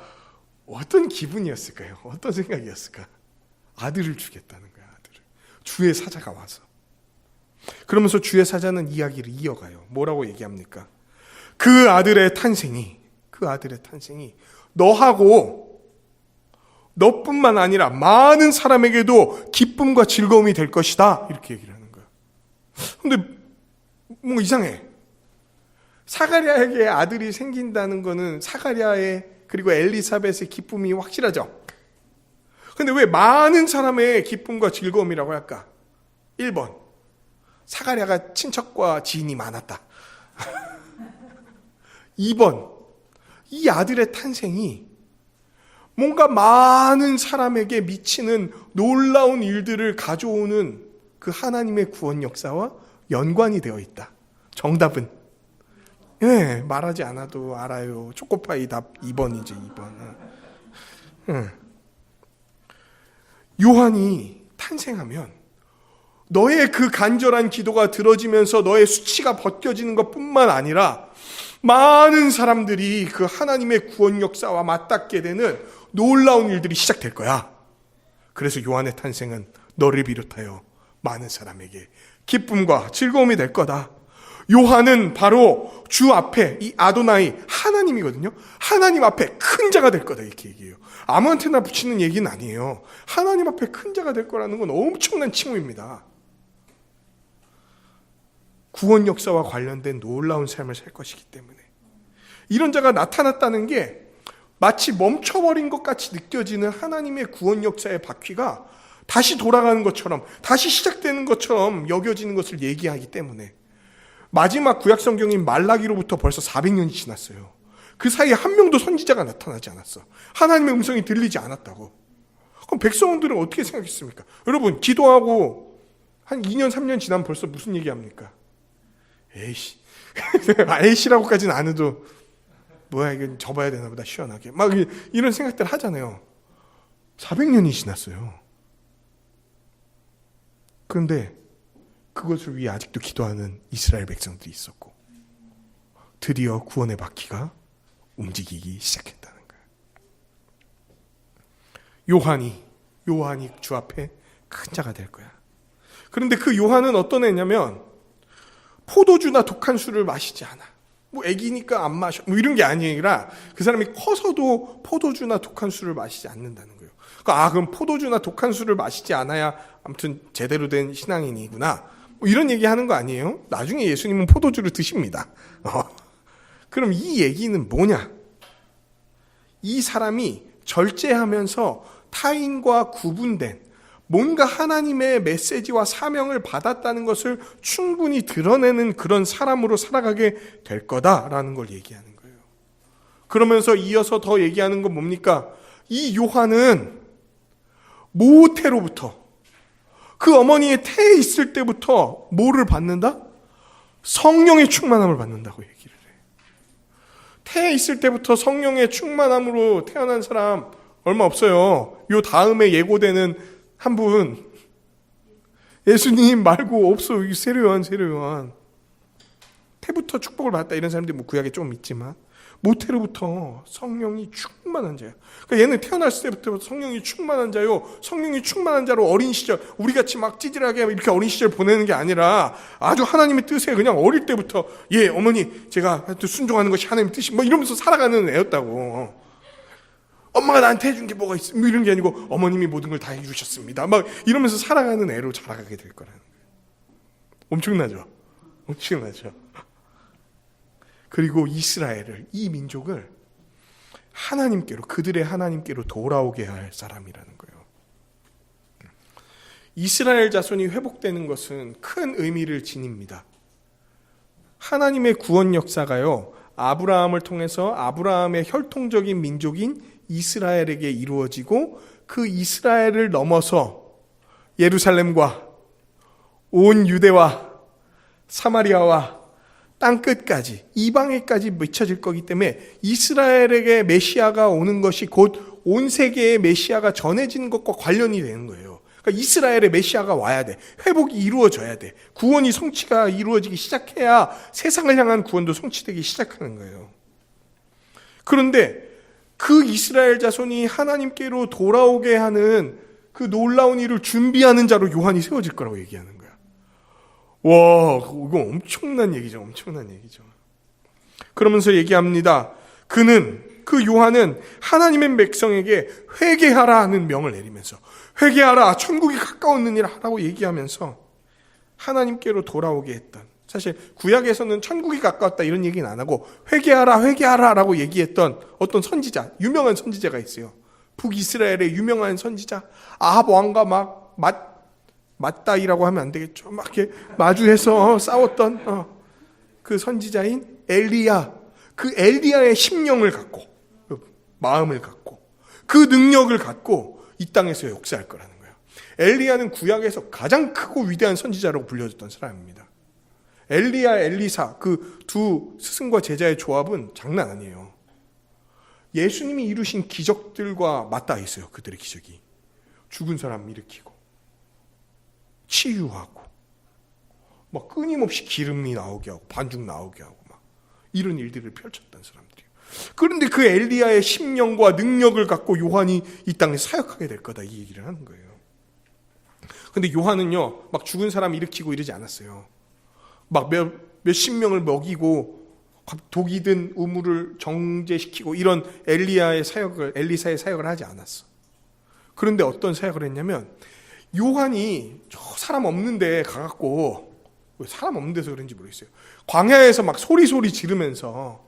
어떤 기분이었을까요? 어떤 생각이었을까? 아들을 주겠다는 거야, 아들을. 주의 사자가 와서. 그러면서 주의 사자는 이야기를 이어가요. 뭐라고 얘기합니까? 그 아들의 탄생이 너하고 너뿐만 아니라 많은 사람에게도 기쁨과 즐거움이 될 것이다. 이렇게 얘기를 하는 거야. 근데 뭐 이상해. 사가랴에게 아들이 생긴다는 거는 사가랴의 그리고 엘리사벳의 기쁨이 확실하죠. 근데 왜 많은 사람의 기쁨과 즐거움이라고 할까? 1번, 사가랴가 친척과 지인이 많았다. 2번, 이 아들의 탄생이 뭔가 많은 사람에게 미치는 놀라운 일들을 가져오는 그 하나님의 구원 역사와 연관이 되어 있다. 정답은 말하지 않아도 알아요. 초코파이 답 2번이지. 2번. 요한이 탄생하면 너의 그 간절한 기도가 들어지면서 너의 수치가 벗겨지는 것뿐만 아니라 많은 사람들이 그 하나님의 구원 역사와 맞닿게 되는 놀라운 일들이 시작될 거야. 그래서 요한의 탄생은 너를 비롯하여 많은 사람에게 기쁨과 즐거움이 될 거다. 요한은 바로 주 앞에 이 아도나이 하나님이거든요. 하나님 앞에 큰 자가 될 거다 이렇게 얘기해요. 아무한테나 붙이는 얘기는 아니에요. 하나님 앞에 큰 자가 될 거라는 건 엄청난 칭호입니다. 구원 역사와 관련된 놀라운 삶을 살 것이기 때문에 이런 자가 나타났다는 게 마치 멈춰버린 것 같이 느껴지는 하나님의 구원 역사의 바퀴가 다시 돌아가는 것처럼, 다시 시작되는 것처럼 여겨지는 것을 얘기하기 때문에 마지막 구약 성경인 말라기로부터 벌써 400년이 지났어요. 그 사이에 한 명도 선지자가 나타나지 않았어. 하나님의 음성이 들리지 않았다고. 그럼 백성들은 어떻게 생각했습니까? 여러분, 기도하고 한 2년 3년 지나면 벌써 무슨 얘기합니까? 에이씨 에이씨라고까지는 안 해도 뭐야 이건 접어야 되나 보다 시원하게 막 이런 생각들 하잖아요. 400년이 지났어요. 그런데 그것을 위해 아직도 기도하는 이스라엘 백성들이 있었고 드디어 구원의 바퀴가 움직이기 시작했다는 거예요. 요한이 주 앞에 큰 자가 될 거야. 그런데 그 요한은 어떤 애냐면 포도주나 독한 술을 마시지 않아. 뭐 애기니까 안 마셔. 뭐 이런 게 아니라 그 사람이 커서도 포도주나 독한 술을 마시지 않는다는 거예요. 그러니까 그럼 포도주나 독한 술을 마시지 않아야 아무튼 제대로 된 신앙인이구나. 뭐 이런 얘기 하는 거 아니에요? 나중에 예수님은 포도주를 드십니다. 그럼 이 얘기는 뭐냐? 이 사람이 절제하면서 타인과 구분된 뭔가 하나님의 메시지와 사명을 받았다는 것을 충분히 드러내는 그런 사람으로 살아가게 될 거다라는 걸 얘기하는 거예요. 그러면서 이어서 더 얘기하는 건 뭡니까? 이 요한은 모태로부터 그 어머니의 태에 있을 때부터 뭐를 받는다? 성령의 충만함을 받는다고 얘기를 해. 태에 있을 때부터 성령의 충만함으로 태어난 사람 얼마 없어요. 요 다음에 예고되는 한 분, 예수님 말고 없어. 세례요한. 태부터 축복을 받았다 이런 사람들이 뭐 구약에 좀 있지만 모태로부터 성령이 충만한 자예요. 그러니까 얘는 태어났을 때부터 성령이 충만한 자요. 성령이 충만한 자로 어린 시절, 우리같이 막 찌질하게 이렇게 어린 시절 보내는 게 아니라 아주 하나님의 뜻에 그냥 어릴 때부터 어머니 제가 순종하는 것이 하나님의 뜻이 뭐 이러면서 살아가는 애였다고. 엄마가 나한테 해준 게 뭐가 있어? 뭐 이런 게 아니고 어머님이 모든 걸 다 해주셨습니다. 막 이러면서 살아가는 애로 자라가게 될 거라는 거예요. 엄청나죠. 그리고 이스라엘을, 이 민족을 하나님께로, 그들의 하나님께로 돌아오게 할 사람이라는 거예요. 이스라엘 자손이 회복되는 것은 큰 의미를 지닙니다. 하나님의 구원 역사가요, 아브라함을 통해서 아브라함의 혈통적인 민족인 이스라엘에게 이루어지고 그 이스라엘을 넘어서 예루살렘과 온 유대와 사마리아와 땅끝까지 이방에까지 미쳐질 거기 때문에 이스라엘에게 메시아가 오는 것이 곧 온 세계의 메시아가 전해지는 것과 관련이 되는 거예요. 그러니까 이스라엘의 메시아가 와야 돼. 회복이 이루어져야 돼. 구원이 성취가 이루어지기 시작해야 세상을 향한 구원도 성취되기 시작하는 거예요. 그런데 그 이스라엘 자손이 하나님께로 돌아오게 하는 그 놀라운 일을 준비하는 자로 요한이 세워질 거라고 얘기하는 거야. 와, 이거 엄청난 얘기죠. 그러면서 얘기합니다. 그 요한은 하나님의 백성에게 회개하라 하는 명을 내리면서 회개하라, 천국이 가까웠느니라 하라고 얘기하면서 하나님께로 돌아오게 했던 사실 구약에서는 천국이 가까웠다 이런 얘기는 안 하고 회개하라 회개하라 라고 얘기했던 어떤 선지자, 유명한 선지자가 있어요. 북이스라엘의 유명한 선지자, 아합 왕과 막 맞다이라고 하면 안 되겠죠. 막 이렇게 마주해서 싸웠던 그 선지자인 엘리야. 그 엘리야의 심령을 갖고, 마음을 갖고, 그 능력을 갖고 이 땅에서 역사할 거라는 거예요. 엘리야는 구약에서 가장 크고 위대한 선지자라고 불려졌던 사람입니다. 엘리야, 엘리사 그 두 스승과 제자의 조합은 장난 아니에요. 예수님이 이루신 기적들과 맞닿아 있어요. 그들의 기적이. 죽은 사람 일으키고 치유하고 막 끊임없이 기름이 나오게 하고 반죽 나오게 하고 막 이런 일들을 펼쳤던 사람들이에요. 그런데 그 엘리야의 심령과 능력을 갖고 요한이 이 땅에 사역하게 될 거다 이 얘기를 하는 거예요. 근데 요한은요 막 죽은 사람 일으키고 이러지 않았어요. 막 몇십 명을 먹이고 독이 든 우물을 정제시키고 이런 엘리사의 사역을 하지 않았어. 그런데 어떤 사역을 했냐면 요한이 저 사람 없는데 가갖고, 왜 사람 없는 데서 그런지 모르겠어요. 광야에서 막 소리 지르면서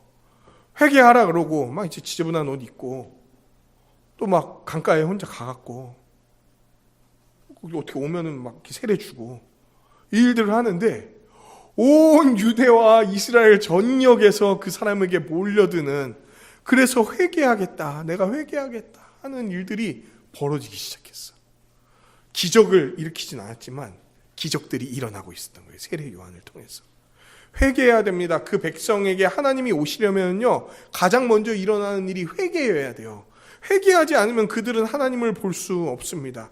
회개하라 그러고 막 이제 지저분한 옷 입고 또 막 강가에 혼자 가갖고 어떻게 오면은 막 이렇게 세례 주고 이 일들을 하는데 온 유대와 이스라엘 전역에서 그 사람에게 몰려드는, 그래서 회개하겠다, 내가 회개하겠다 하는 일들이 벌어지기 시작했어. 기적을 일으키진 않았지만 기적들이 일어나고 있었던 거예요. 세례 요한을 통해서. 회개해야 됩니다. 그 백성에게 하나님이 오시려면요 가장 먼저 일어나는 일이 회개여야 돼요. 회개하지 않으면 그들은 하나님을 볼 수 없습니다.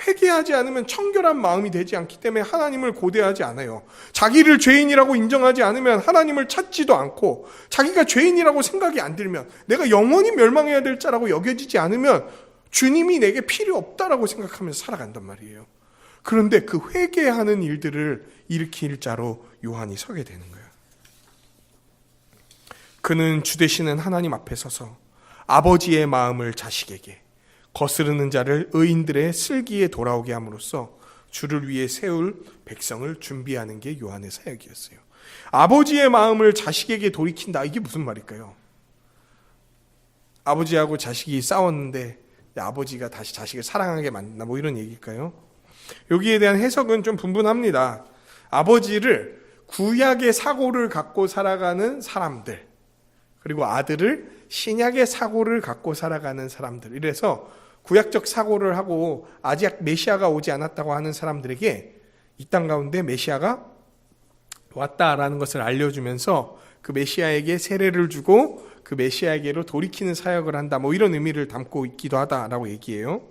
회개하지 않으면 청결한 마음이 되지 않기 때문에 하나님을 고대하지 않아요. 자기를 죄인이라고 인정하지 않으면 하나님을 찾지도 않고, 자기가 죄인이라고 생각이 안 들면, 내가 영원히 멸망해야 될 자라고 여겨지지 않으면 주님이 내게 필요 없다라고 생각하면서 살아간단 말이에요. 그런데 그 회개하는 일들을 일으킬 자로 요한이 서게 되는 거예요. 그는 주 되시는 하나님 앞에 서서 아버지의 마음을 자식에게, 거스르는 자를 의인들의 슬기에 돌아오게 함으로써 주를 위해 세울 백성을 준비하는 게 요한의 사역이었어요. 아버지의 마음을 자식에게 돌이킨다. 이게 무슨 말일까요? 아버지하고 자식이 싸웠는데 아버지가 다시 자식을 사랑하게 만든다. 뭐 이런 얘기일까요? 여기에 대한 해석은 좀 분분합니다. 아버지를 구약의 사고를 갖고 살아가는 사람들, 그리고 아들을 신약의 사고를 갖고 살아가는 사람들. 이래서 구약적 사고를 하고 아직 메시아가 오지 않았다고 하는 사람들에게 이 땅 가운데 메시아가 왔다라는 것을 알려주면서 그 메시아에게 세례를 주고 그 메시아에게로 돌이키는 사역을 한다. 뭐 이런 의미를 담고 있기도 하다라고 얘기해요.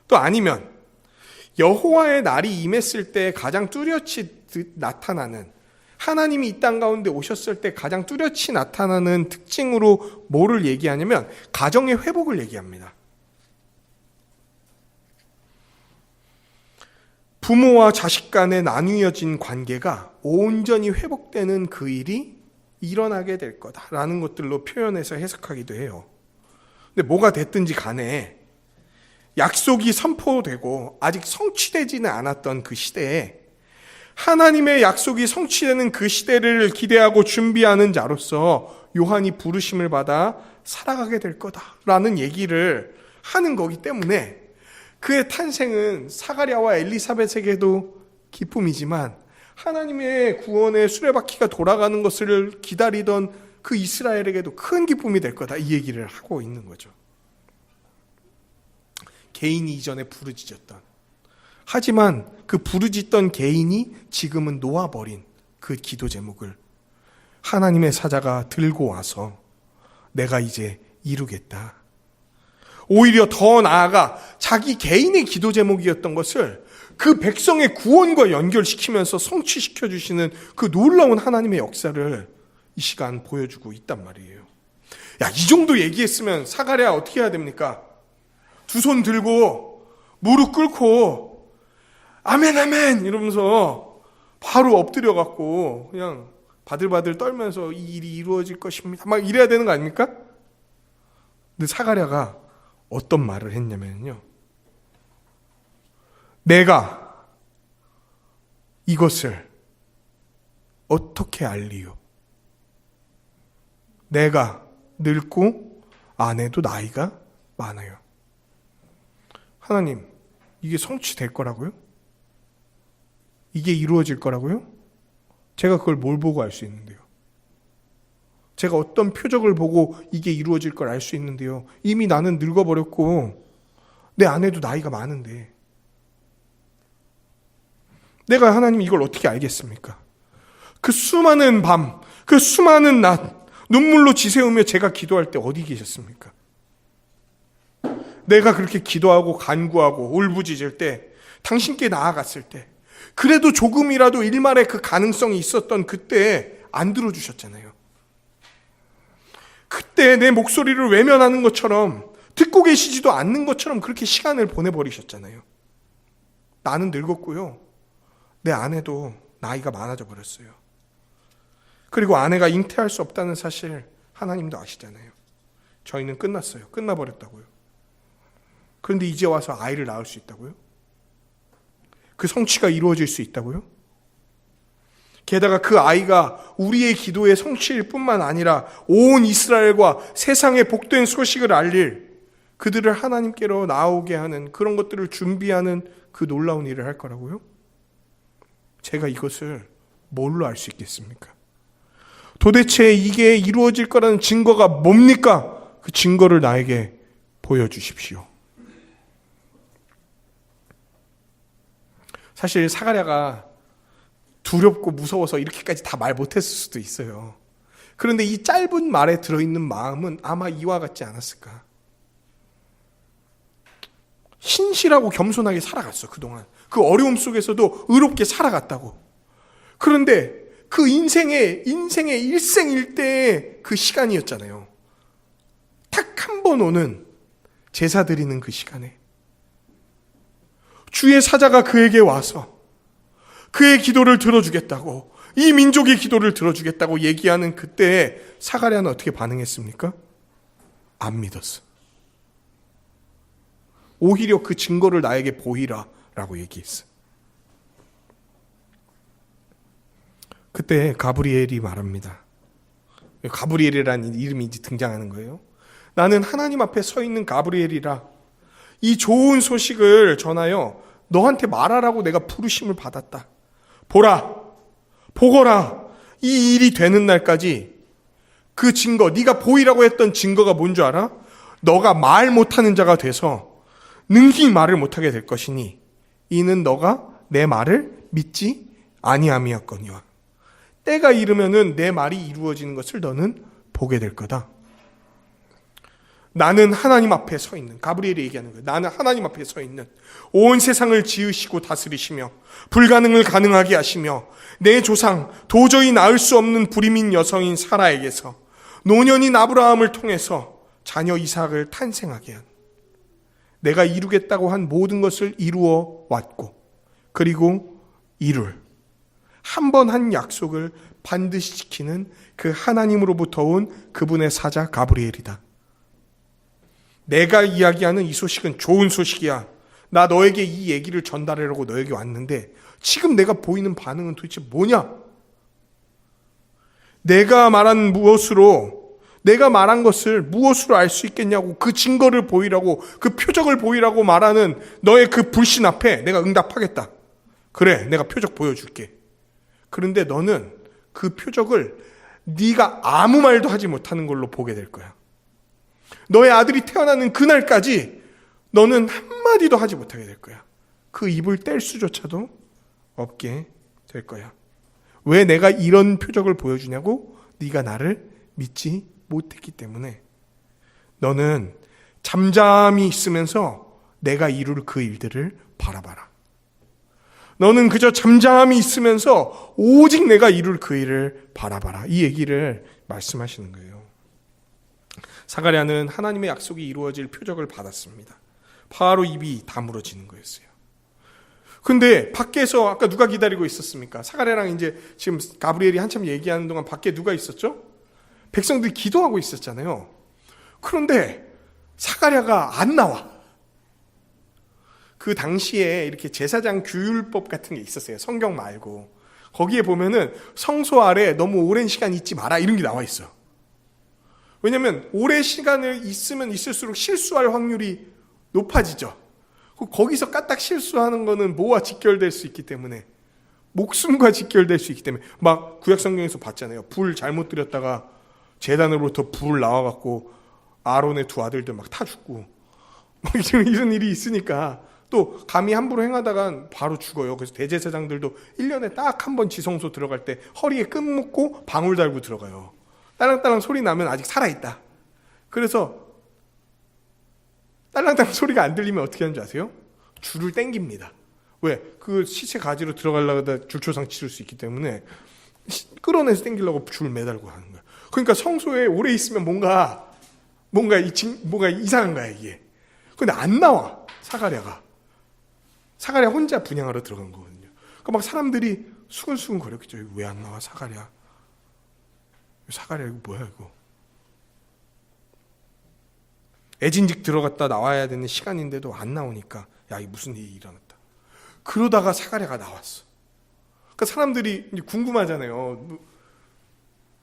또 아니면 여호와의 날이 임했을 때 가장 뚜렷이 나타나는, 하나님이 이 땅 가운데 오셨을 때 가장 뚜렷이 나타나는 특징으로 뭐를 얘기하냐면 가정의 회복을 얘기합니다. 부모와 자식 간에 나뉘어진 관계가 온전히 회복되는 그 일이 일어나게 될 거다라는 것들로 표현해서 해석하기도 해요. 근데 뭐가 됐든지 간에 약속이 선포되고 아직 성취되지는 않았던 그 시대에 하나님의 약속이 성취되는 그 시대를 기대하고 준비하는 자로서 요한이 부르심을 받아 살아가게 될 거다라는 얘기를 하는 거기 때문에 그의 탄생은 사가랴와 엘리사벳에게도 기쁨이지만 하나님의 구원의 수레바퀴가 돌아가는 것을 기다리던 그 이스라엘에게도 큰 기쁨이 될 거다, 이 얘기를 하고 있는 거죠. 개인이 이전에 부르짖었던, 하지만 그 부르짖던 개인이 지금은 놓아버린 그 기도 제목을 하나님의 사자가 들고 와서 내가 이제 이루겠다. 오히려 더 나아가 자기 개인의 기도 제목이었던 것을 그 백성의 구원과 연결시키면서 성취시켜 주시는 그 놀라운 하나님의 역사를 이 시간 보여주고 있단 말이에요. 야, 이 정도 얘기했으면 사가랴 어떻게 해야 됩니까? 두 손 들고 무릎 꿇고 아멘 아멘 이러면서 바로 엎드려 갖고 그냥 바들바들 떨면서 이 일이 이루어질 것입니다 막 이래야 되는 거 아닙니까? 근데 사가랴가 어떤 말을 했냐면요, 내가 이것을 어떻게 알리요? 내가 늙고 아내도 나이가 많아요. 하나님, 이게 성취될 거라고요? 이게 이루어질 거라고요? 제가 그걸 뭘 보고 알 수 있는데요? 제가 어떤 표적을 보고 이게 이루어질 걸 알 수 있는데요? 이미 나는 늙어버렸고 내 아내도 나이가 많은데 내가 하나님 이걸 어떻게 알겠습니까? 그 수많은 밤, 그 수많은 낮 눈물로 지새우며 제가 기도할 때 어디 계셨습니까? 내가 그렇게 기도하고 간구하고 울부짖을 때, 당신께 나아갔을 때, 그래도 조금이라도 일말의 그 가능성이 있었던 그때 안 들어주셨잖아요. 그때 내 목소리를 외면하는 것처럼, 듣고 계시지도 않는 것처럼 그렇게 시간을 보내버리셨잖아요. 나는 늙었고요. 내 아내도 나이가 많아져 버렸어요. 그리고 아내가 잉태할 수 없다는 사실 하나님도 아시잖아요. 저희는 끝났어요. 끝나버렸다고요. 그런데 이제 와서 아이를 낳을 수 있다고요? 그 성취가 이루어질 수 있다고요? 게다가 그 아이가 우리의 기도의 성취일 뿐만 아니라 온 이스라엘과 세상의 복된 소식을 알릴, 그들을 하나님께로 나오게 하는 그런 것들을 준비하는 그 놀라운 일을 할 거라고요? 제가 이것을 뭘로 알 수 있겠습니까? 도대체 이게 이루어질 거라는 증거가 뭡니까? 그 증거를 나에게 보여주십시오. 사실 사가랴가 두렵고 무서워서 이렇게까지 다 말 못했을 수도 있어요. 그런데 이 짧은 말에 들어있는 마음은 아마 이와 같지 않았을까. 신실하고 겸손하게 살아갔어, 그동안. 그 어려움 속에서도 의롭게 살아갔다고. 그런데 그 인생의 일생일대의 그 시간이었잖아요. 딱 한 번 오는 제사 드리는 그 시간에 주의 사자가 그에게 와서 그의 기도를 들어주겠다고, 이 민족의 기도를 들어주겠다고 얘기하는 그때에 사가랴는 어떻게 반응했습니까? 안 믿었어. 오히려 그 증거를 나에게 보이라 라고 얘기했어. 그때 가브리엘이 말합니다. 가브리엘이라는 이름이 이제 등장하는 거예요. 나는 하나님 앞에 서 있는 가브리엘이라 이 좋은 소식을 전하여 너한테 말하라고 내가 부르심을 받았다. 보라, 보거라. 이 일이 되는 날까지 그 증거, 네가 보이라고 했던 증거가 뭔 줄 알아? 너가 말 못하는 자가 돼서 능히 말을 못하게 될 것이니 이는 너가 내 말을 믿지 아니함이었거니와 때가 이르면은 내 말이 이루어지는 것을 너는 보게 될 거다. 나는 하나님 앞에 서 있는, 가브리엘이 얘기하는 거예요. 나는 하나님 앞에 서 있는, 온 세상을 지으시고 다스리시며 불가능을 가능하게 하시며 내 조상 도저히 낳을 수 없는 불임인 여성인 사라에게서 노년인 아브라함을 통해서 자녀 이삭을 탄생하게 한, 내가 이루겠다고 한 모든 것을 이루어 왔고 그리고 이룰, 한 번 한 약속을 반드시 지키는 그 하나님으로부터 온 그분의 사자 가브리엘이다. 내가 이야기하는 이 소식은 좋은 소식이야. 나 너에게 이 얘기를 전달하려고 너에게 왔는데 지금 내가 보이는 반응은 도대체 뭐냐? 내가 말한 것을 무엇으로 알 수 있겠냐고, 그 증거를 보이라고, 그 표적을 보이라고 말하는 너의 그 불신 앞에 내가 응답하겠다. 그래, 내가 표적 보여줄게. 그런데 너는 그 표적을 네가 아무 말도 하지 못하는 걸로 보게 될 거야. 너의 아들이 태어나는 그날까지 너는 한마디도 하지 못하게 될 거야. 그 입을 뗄 수조차도 없게 될 거야. 왜 내가 이런 표적을 보여주냐고? 네가 나를 믿지 못했기 때문에. 너는 잠잠히 있으면서 내가 이룰 그 일들을 바라봐라. 너는 그저 잠잠히 있으면서 오직 내가 이룰 그 일을 바라봐라. 이 얘기를 말씀하시는 거예요. 사가랴는 하나님의 약속이 이루어질 표적을 받았습니다. 바로 입이 다물어지는 거였어요. 근데 밖에서 아까 누가 기다리고 있었습니까? 사가랴랑 이제 지금 가브리엘이 한참 얘기하는 동안 밖에 누가 있었죠? 백성들이 기도하고 있었잖아요. 그런데 사가랴가 안 나와. 그 당시에 이렇게 제사장 규율법 같은 게 있었어요. 성경 말고. 거기에 보면은 성소 아래 너무 오랜 시간 있지 마라 이런 게 나와 있어요. 왜냐면 오랜 시간을 있으면 있을수록 실수할 확률이 높아지죠. 거기서 까딱 실수하는 거는 뭐와 직결될 수 있기 때문에, 목숨과 직결될 수 있기 때문에, 막 구약 성경에서 봤잖아요. 불 잘못 들였다가 제단으로부터 불 나와갖고 아론의 두 아들들 막 타 죽고 이런 일이 있으니까, 또 감히 함부로 행하다가 바로 죽어요. 그래서 대제사장들도 1년에 딱 한 번 지성소 들어갈 때 허리에 끈 묶고 방울 달고 들어가요. 딸랑딸랑 소리 나면 아직 살아있다. 그래서 딸랑딸랑 소리가 안 들리면 어떻게 하는지 아세요? 줄을 당깁니다. 왜? 그 시체 가지로 들어가려고 하다 줄초상 치를 수 있기 때문에 끌어내서 당기려고 줄 매달고 하는 거야. 그러니까 성소에 오래 있으면 뭔가 이상한 거야, 이게. 근데 안 나와, 사가랴가. 사가랴 혼자 분향하러 들어간 거거든요. 그러니까 막 사람들이 수근수근 거렸겠죠. 왜 안 나와, 사가랴? 사가랴 이거 뭐야, 이거? 애진직 들어갔다 나와야 되는 시간인데도 안 나오니까, 야, 이 무슨 일이 일어났다. 그러다가 사가랴가 나왔어. 그러니까 사람들이 이제 궁금하잖아요.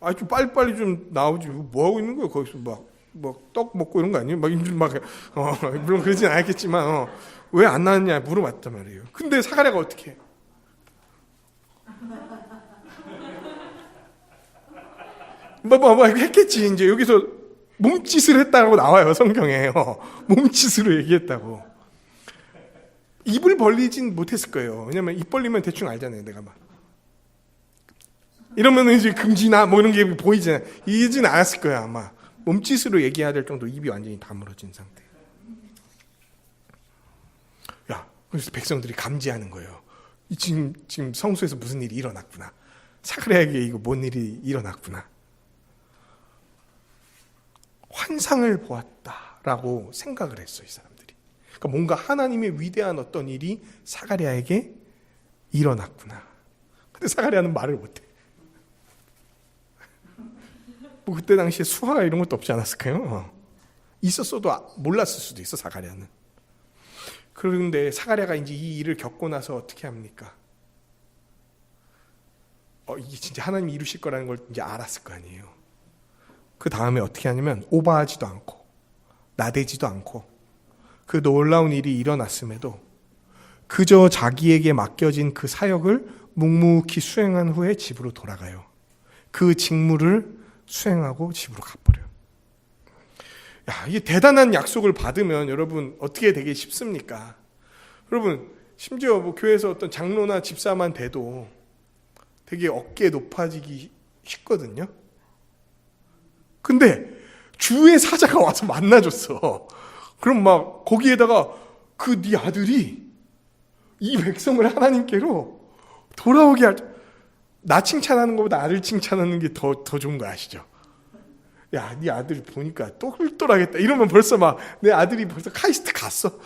아, 좀 빨리빨리 좀 나오지. 뭐 하고 있는 거예요? 거기서 떡 먹고 이런 거 아니에요? 물론 그러진 않았겠지만, 왜 안 나왔냐 물어봤단 말이에요. 근데 사가랴가 어떻게 해? 했겠지. 이제 여기서 몸짓을 했다고 나와요, 성경에. 몸짓으로 얘기했다고. 입을 벌리진 못했을 거예요. 왜냐면 입 벌리면 대충 알잖아요, 내가 막. 이러면 이제 금지나 뭐 이런 게 보이잖아요. 이러진 않았을 거야, 아마. 몸짓으로 얘기해야 될 정도 입이 완전히 다물어진 상태. 야, 그래서 백성들이 감지하는 거예요. 지금 성소에서 무슨 일이 일어났구나. 사가랴에게 이거 뭔 일이 일어났구나. 환상을 보았다라고 생각을 했어요, 이 사람들이. 그러니까 뭔가 하나님의 위대한 어떤 일이 사가랴에게 일어났구나. 근데 사가랴는 말을 못해. 뭐 그때 당시에 수화가 이런 것도 없지 않았을까요? 있었어도 몰랐을 수도 있어, 사가랴는. 그런데 사가랴가 이제 이 일을 겪고 나서 어떻게 합니까? 이게 진짜 하나님이 이루실 거라는 걸 이제 알았을 거 아니에요. 그 다음에 어떻게 하냐면 오버하지도 않고 나대지도 않고 그 놀라운 일이 일어났음에도 그저 자기에게 맡겨진 그 사역을 묵묵히 수행한 후에 집으로 돌아가요. 그 직무를 수행하고 집으로 가버려요. 야, 이게 대단한 약속을 받으면 여러분 어떻게 되기 쉽습니까? 여러분 심지어 뭐 교회에서 어떤 장로나 집사만 돼도 되게 어깨 높아지기 쉽거든요. 근데 주의 사자가 와서 만나줬어. 그럼 막 거기에다가 그 네 아들이 이 백성을 하나님께로 돌아오게 나 칭찬하는 것보다 아들 칭찬하는 게 더 좋은 거 아시죠? 야, 네 아들 보니까 똘똘하겠다. 이러면 벌써 막 내 아들이 벌써 카이스트 갔어.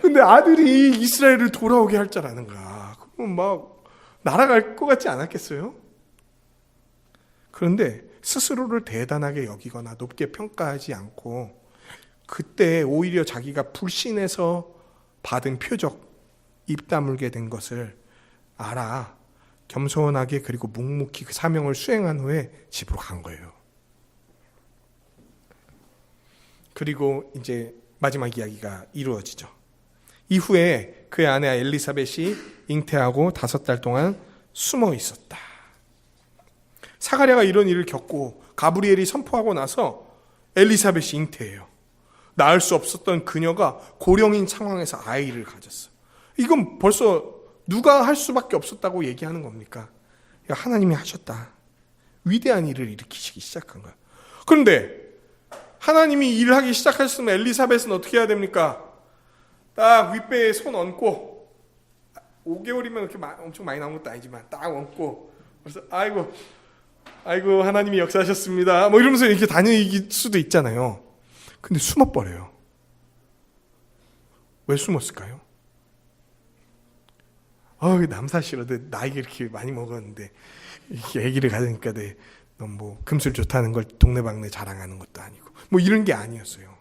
근데 아들이 이스라엘을 돌아오게 할 줄 아는 거야. 그럼 막 날아갈 것 같지 않았겠어요? 그런데 스스로를 대단하게 여기거나 높게 평가하지 않고 그때 오히려 자기가 불신해서 받은 표적, 입 다물게 된 것을 알아 겸손하게 그리고 묵묵히 그 사명을 수행한 후에 집으로 간 거예요. 그리고 이제 마지막 이야기가 이루어지죠. 이후에 그의 아내 엘리사벳이 잉태하고 5달 동안 숨어 있었다. 사가랴가 이런 일을 겪고 가브리엘이 선포하고 나서 엘리사벳이 잉태해요. 낳을 수 없었던 그녀가 고령인 상황에서 아이를 가졌어. 이건 벌써 누가 할 수밖에 없었다고 얘기하는 겁니까? 하나님이 하셨다. 위대한 일을 일으키시기 시작한 거야. 그런데 하나님이 일을 하기 시작하셨으면 엘리사벳은 어떻게 해야 됩니까? 딱 윗배에 손 얹고 5개월이면 그렇게 엄청 많이 나온 것도 아니지만 딱 얹고 그래서 아이고 하나님이 역사하셨습니다. 뭐 이러면서 이렇게 다닐 수도 있잖아요. 근데 숨어버려요. 왜 숨었을까요? 남사 싫어. 나이가 이렇게 많이 먹었는데 이렇게 아기를 가지니까 너무 뭐 금술 좋다는 걸 동네방네 자랑하는 것도 아니고 뭐 이런 게 아니었어요.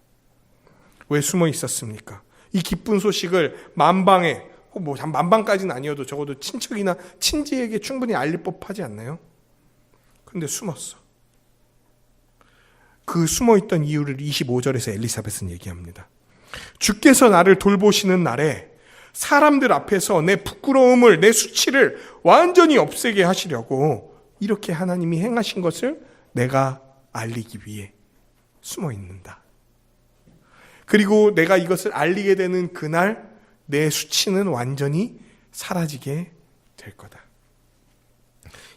왜 숨어 있었습니까? 이 기쁜 소식을 만방에 뭐 만방까지는 아니어도 적어도 친척이나 친지에게 충분히 알릴 법하지 않나요? 근데 숨었어. 그 숨어있던 이유를 25절에서 엘리사벳은 얘기합니다. 주께서 나를 돌보시는 날에 사람들 앞에서 내 부끄러움을, 내 수치를 완전히 없애게 하시려고 이렇게 하나님이 행하신 것을 내가 알리기 위해 숨어 있는다. 그리고 내가 이것을 알리게 되는 그날 내 수치는 완전히 사라지게 될 거다.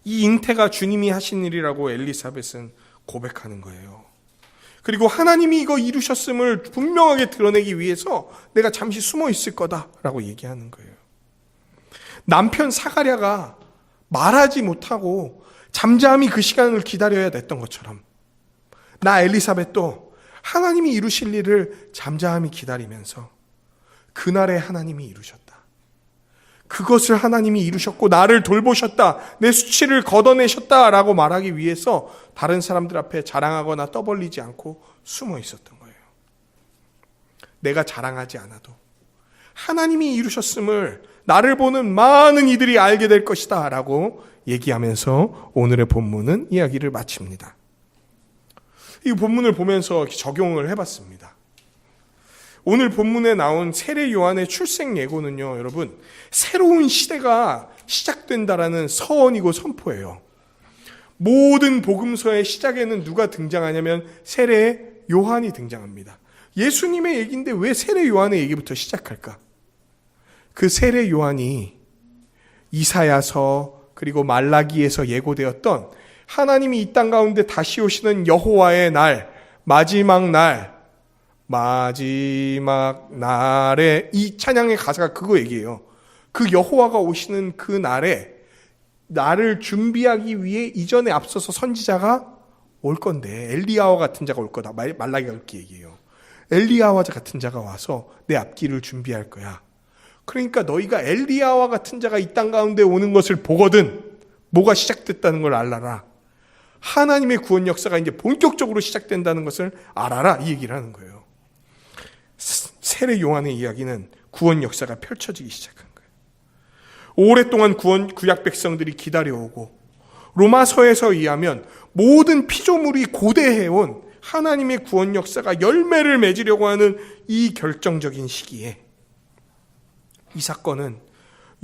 이 잉태가 주님이 하신 일이라고 엘리사벳은 고백하는 거예요. 그리고 하나님이 이거 이루셨음을 분명하게 드러내기 위해서 내가 잠시 숨어 있을 거다라고 얘기하는 거예요. 남편 사가랴가 말하지 못하고 잠잠히 그 시간을 기다려야 됐던 것처럼 나 엘리사벳도 하나님이 이루실 일을 잠잠히 기다리면서 그날에 하나님이 이루셨다. 그것을 하나님이 이루셨고 나를 돌보셨다. 내 수치를 걷어내셨다라고 말하기 위해서 다른 사람들 앞에 자랑하거나 떠벌리지 않고 숨어 있었던 거예요. 내가 자랑하지 않아도 하나님이 이루셨음을 나를 보는 많은 이들이 알게 될 것이다 라고 얘기하면서 오늘의 본문은 이야기를 마칩니다. 이 본문을 보면서 적용을 해봤습니다. 오늘 본문에 나온 세례 요한의 출생 예고는요, 여러분, 새로운 시대가 시작된다라는 서언이고 선포예요. 모든 복음서의 시작에는 누가 등장하냐면 세례 요한이 등장합니다. 예수님의 얘기인데 왜 세례 요한의 얘기부터 시작할까? 그 세례 요한이 이사야서 그리고 말라기에서 예고되었던 하나님이 이 땅 가운데 다시 오시는 여호와의 날, 마지막 날에 이 찬양의 가사가 그거 얘기해요. 그 여호와가 오시는 그 날에 나를 준비하기 위해 이전에 앞서서 선지자가 올 건데 엘리야와 같은 자가 올 거다. 말라기가 그렇게 얘기해요. 엘리야와 같은 자가 와서 내 앞길을 준비할 거야. 그러니까 너희가 엘리야와 같은 자가 이 땅 가운데 오는 것을 보거든 뭐가 시작됐다는 걸 알아라. 하나님의 구원 역사가 이제 본격적으로 시작된다는 것을 알아라. 이 얘기를 하는 거예요. 세례 요한의 이야기는 구원 역사가 펼쳐지기 시작한 거예요. 오랫동안 구약 백성들이 기다려오고 로마서에서 의하면 모든 피조물이 고대해온 하나님의 구원 역사가 열매를 맺으려고 하는 이 결정적인 시기에 이 사건은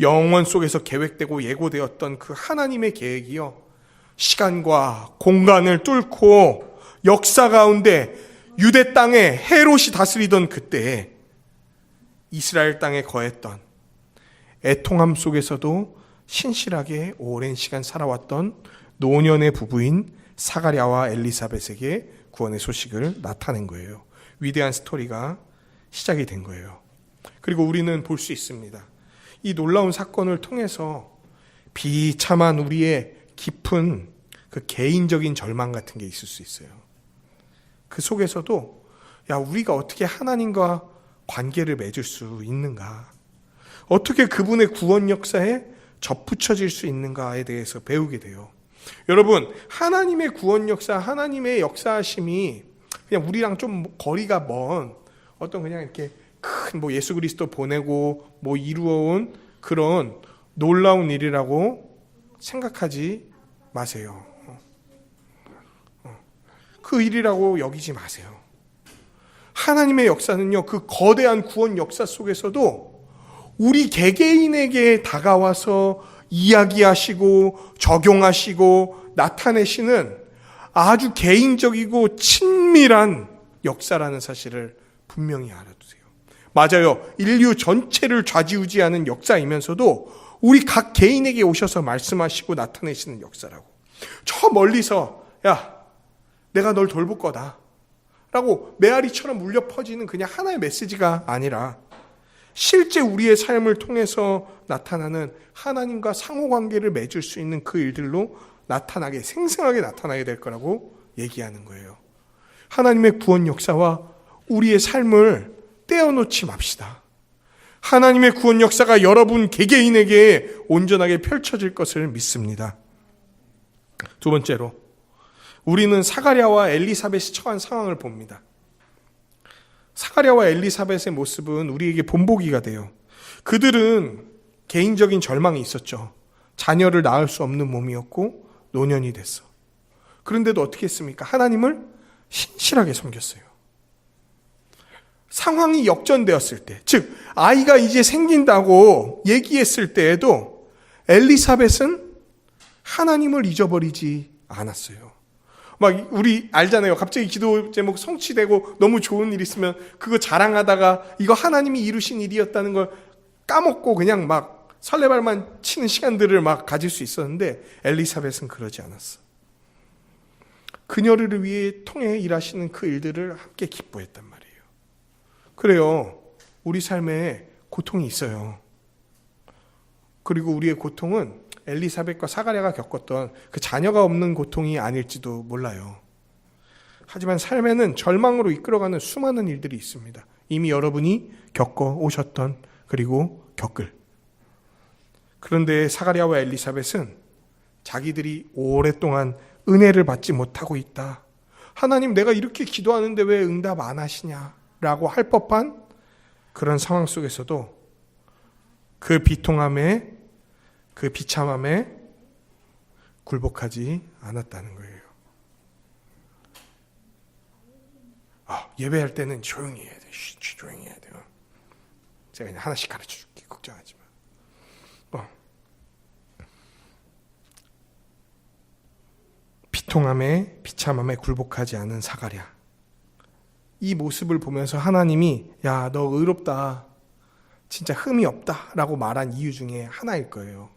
영원 속에서 계획되고 예고되었던 그 하나님의 계획이요, 시간과 공간을 뚫고 역사 가운데 유대 땅에 헤롯이 다스리던 그때에 이스라엘 땅에 거했던 애통함 속에서도 신실하게 오랜 시간 살아왔던 노년의 부부인 사가랴와 엘리사벳에게 구원의 소식을 나타낸 거예요. 위대한 스토리가 시작이 된 거예요. 그리고 우리는 볼 수 있습니다. 이 놀라운 사건을 통해서 비참한 우리의 깊은 그 개인적인 절망 같은 게 있을 수 있어요. 그 속에서도 우리가 어떻게 하나님과 관계를 맺을 수 있는가, 어떻게 그분의 구원 역사에 접붙여질 수 있는가에 대해서 배우게 돼요. 여러분, 하나님의 구원 역사, 하나님의 역사하심이 그냥 우리랑 좀 거리가 먼 어떤 그냥 이렇게 큰 예수 그리스도 보내고 이루어온 그런 놀라운 일이라고 생각하지 마세요. 그 일이라고 여기지 마세요. 하나님의 역사는요, 그 거대한 구원 역사 속에서도 우리 개개인에게 다가와서 이야기하시고 적용하시고 나타내시는 아주 개인적이고 친밀한 역사라는 사실을 분명히 알아두세요. 맞아요. 인류 전체를 좌지우지하는 역사이면서도 우리 각 개인에게 오셔서 말씀하시고 나타내시는 역사라고. 저 멀리서 내가 널 돌볼 거다 라고 메아리처럼 울려 퍼지는 그냥 하나의 메시지가 아니라 실제 우리의 삶을 통해서 나타나는 하나님과 상호관계를 맺을 수 있는 그 일들로 생생하게 나타나게 될 거라고 얘기하는 거예요. 하나님의 구원 역사와 우리의 삶을 떼어놓지 맙시다. 하나님의 구원 역사가 여러분 개개인에게 온전하게 펼쳐질 것을 믿습니다. 두 번째로, 우리는 사가랴와 엘리사벳이 처한 상황을 봅니다. 사가랴와 엘리사벳의 모습은 우리에게 본보기가 돼요. 그들은 개인적인 절망이 있었죠. 자녀를 낳을 수 없는 몸이었고 노년이 됐어. 그런데도 어떻게 했습니까? 하나님을 신실하게 섬겼어요. 상황이 역전되었을 때, 즉 아이가 이제 생긴다고 얘기했을 때에도 엘리사벳은 하나님을 잊어버리지 않았어요. 막 우리 알잖아요. 갑자기 기도 제목 성취되고 너무 좋은 일 있으면 그거 자랑하다가 이거 하나님이 이루신 일이었다는 걸 까먹고 그냥 막 설레발만 치는 시간들을 막 가질 수 있었는데 엘리사벳은 그러지 않았어. 그녀를 위해 통해 일하시는 그 일들을 함께 기뻐했단 말이에요. 그래요. 우리 삶에 고통이 있어요. 그리고 우리의 고통은 엘리사벳과 사가랴가 겪었던 그 자녀가 없는 고통이 아닐지도 몰라요. 하지만 삶에는 절망으로 이끌어가는 수많은 일들이 있습니다. 이미 여러분이 겪어 오셨던 그리고 겪을. 그런데 사가랴와 엘리사벳은 자기들이 오랫동안 은혜를 받지 못하고 있다. 하나님, 내가 이렇게 기도하는데 왜 응답 안 하시냐라고 할 법한 그런 상황 속에서도 그 비통함에, 그 비참함에 굴복하지 않았다는 거예요. 예배할 때는 조용히 해야 돼. 조용히 해야 돼요. 제가 그냥 하나씩 가르쳐 줄게. 걱정하지 마. 비통함에 비참함에 굴복하지 않은 사가랴. 이 모습을 보면서 하나님이 야, 너 의롭다. 진짜 흠이 없다 라고 말한 이유 중에 하나일 거예요.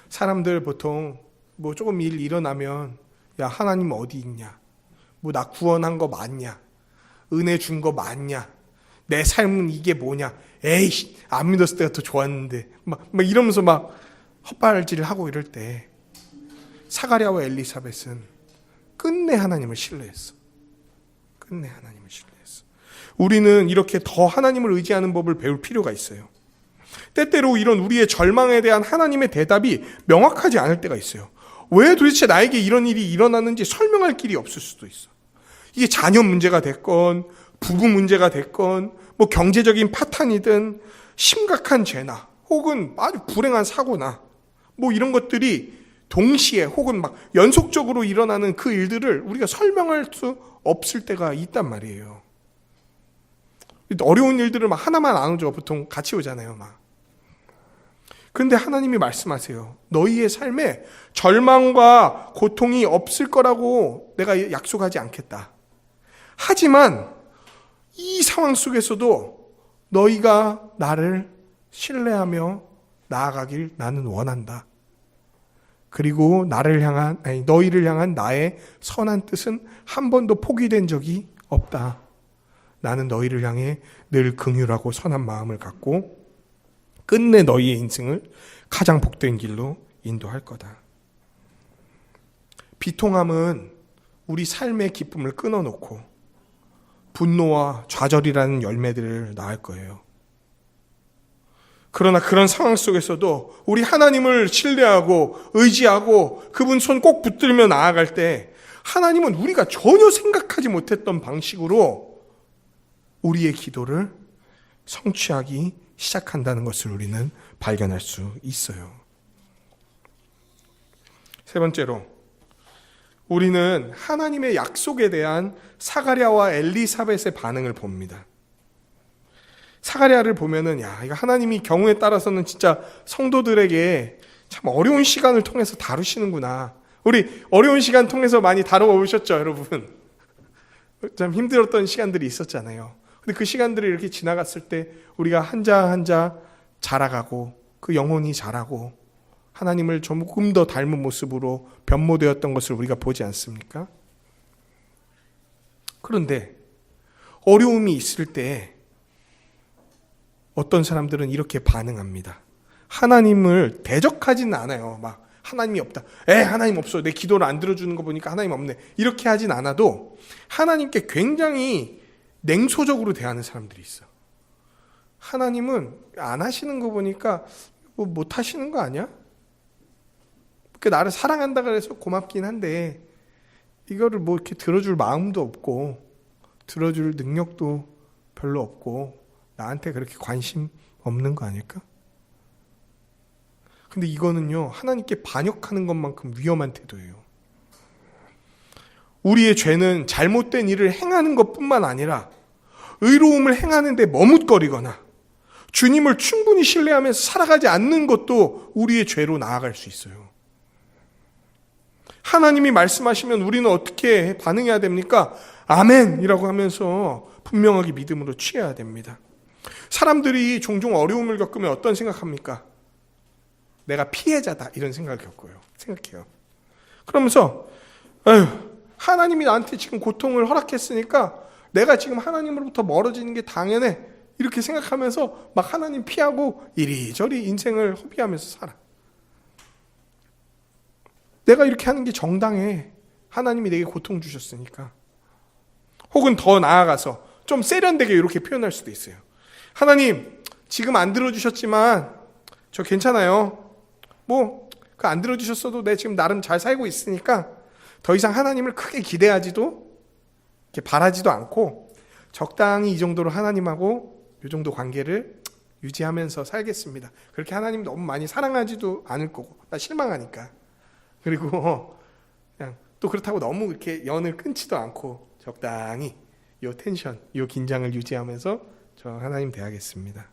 사람들 보통 뭐 조금 일 일어나면 야, 하나님 어디 있냐? 뭐 나 구원한 거 맞냐? 은혜 준 거 맞냐? 내 삶은 이게 뭐냐? 에이, 안 믿었을 때가 더 좋았는데 막 이러면서 막 헛발질을 하고 이럴 때 사가랴와 엘리사벳은 끝내 하나님을 신뢰했어. 끝내 하나님을 신뢰했어. 우리는 이렇게 더 하나님을 의지하는 법을 배울 필요가 있어요. 때때로 이런 우리의 절망에 대한 하나님의 대답이 명확하지 않을 때가 있어요. 왜 도대체 나에게 이런 일이 일어났는지 설명할 길이 없을 수도 있어. 이게 자녀 문제가 됐건 부부 문제가 됐건 뭐 경제적인 파탄이든 심각한 죄나 혹은 아주 불행한 사고나 뭐 이런 것들이 동시에 혹은 막 연속적으로 일어나는 그 일들을 우리가 설명할 수 없을 때가 있단 말이에요. 어려운 일들을 막 하나만 안 오죠. 보통 같이 오잖아요. 막. 그런데 하나님이 말씀하세요. 너희의 삶에 절망과 고통이 없을 거라고 내가 약속하지 않겠다. 하지만 이 상황 속에서도 너희가 나를 신뢰하며 나아가길 나는 원한다. 그리고 너희를 향한 나의 선한 뜻은 한 번도 포기된 적이 없다. 나는 너희를 향해 늘 긍휼하고 선한 마음을 갖고 끝내 너희의 인생을 가장 복된 길로 인도할 거다. 비통함은 우리 삶의 기쁨을 끊어놓고 분노와 좌절이라는 열매들을 낳을 거예요. 그러나 그런 상황 속에서도 우리 하나님을 신뢰하고 의지하고 그분 손 꼭 붙들며 나아갈 때 하나님은 우리가 전혀 생각하지 못했던 방식으로 우리의 기도를 성취하기 시작한다는 것을 우리는 발견할 수 있어요. 세 번째로, 우리는 하나님의 약속에 대한 사가랴와 엘리사벳의 반응을 봅니다. 사가랴를 보면은 이거 하나님이 경우에 따라서는 진짜 성도들에게 참 어려운 시간을 통해서 다루시는구나. 우리 어려운 시간 통해서 많이 다뤄오셨죠, 여러분? 참 힘들었던 시간들이 있었잖아요. 근데 그 시간들이 이렇게 지나갔을 때 우리가 한자 한자 자라가고 그 영혼이 자라고 하나님을 조금 더 닮은 모습으로 변모되었던 것을 우리가 보지 않습니까? 그런데 어려움이 있을 때 어떤 사람들은 이렇게 반응합니다. 하나님을 대적하지는 않아요. 막 하나님이 없다. 하나님 없어. 내 기도를 안 들어주는 거 보니까 하나님 없네. 이렇게 하진 않아도 하나님께 굉장히 냉소적으로 대하는 사람들이 있어. 하나님은 안 하시는 거 보니까 뭐 못 하시는 거 아니야? 나를 사랑한다 그래서 고맙긴 한데 이거를 뭐 이렇게 들어줄 마음도 없고 들어줄 능력도 별로 없고 나한테 그렇게 관심 없는 거 아닐까? 근데 이거는요, 하나님께 반역하는 것만큼 위험한 태도예요. 우리의 죄는 잘못된 일을 행하는 것뿐만 아니라 의로움을 행하는 데 머뭇거리거나 주님을 충분히 신뢰하면서 살아가지 않는 것도 우리의 죄로 나아갈 수 있어요. 하나님이 말씀하시면 우리는 어떻게 반응해야 됩니까? 아멘이라고 하면서 분명하게 믿음으로 취해야 됩니다. 사람들이 종종 어려움을 겪으면 어떤 생각합니까? 내가 피해자다 이런 생각을 생각해요. 그러면서 하나님이 나한테 지금 고통을 허락했으니까 내가 지금 하나님으로부터 멀어지는 게 당연해 이렇게 생각하면서 막 하나님 피하고 이리저리 인생을 허비하면서 살아. 내가 이렇게 하는 게 정당해. 하나님이 내게 고통 주셨으니까. 혹은 더 나아가서 좀 세련되게 이렇게 표현할 수도 있어요. 하나님 지금 안 들어주셨지만 저 괜찮아요. 그 안 들어주셨어도 내 지금 나름 잘 살고 있으니까 더 이상 하나님을 크게 기대하지도 이렇게 바라지도 않고 적당히 이 정도로 하나님하고 이 정도 관계를 유지하면서 살겠습니다. 그렇게 하나님 너무 많이 사랑하지도 않을 거고 나 실망하니까. 그리고 그냥 또 그렇다고 너무 이렇게 연을 끊지도 않고 적당히 이 텐션, 이 긴장을 유지하면서 저 하나님 대하겠습니다.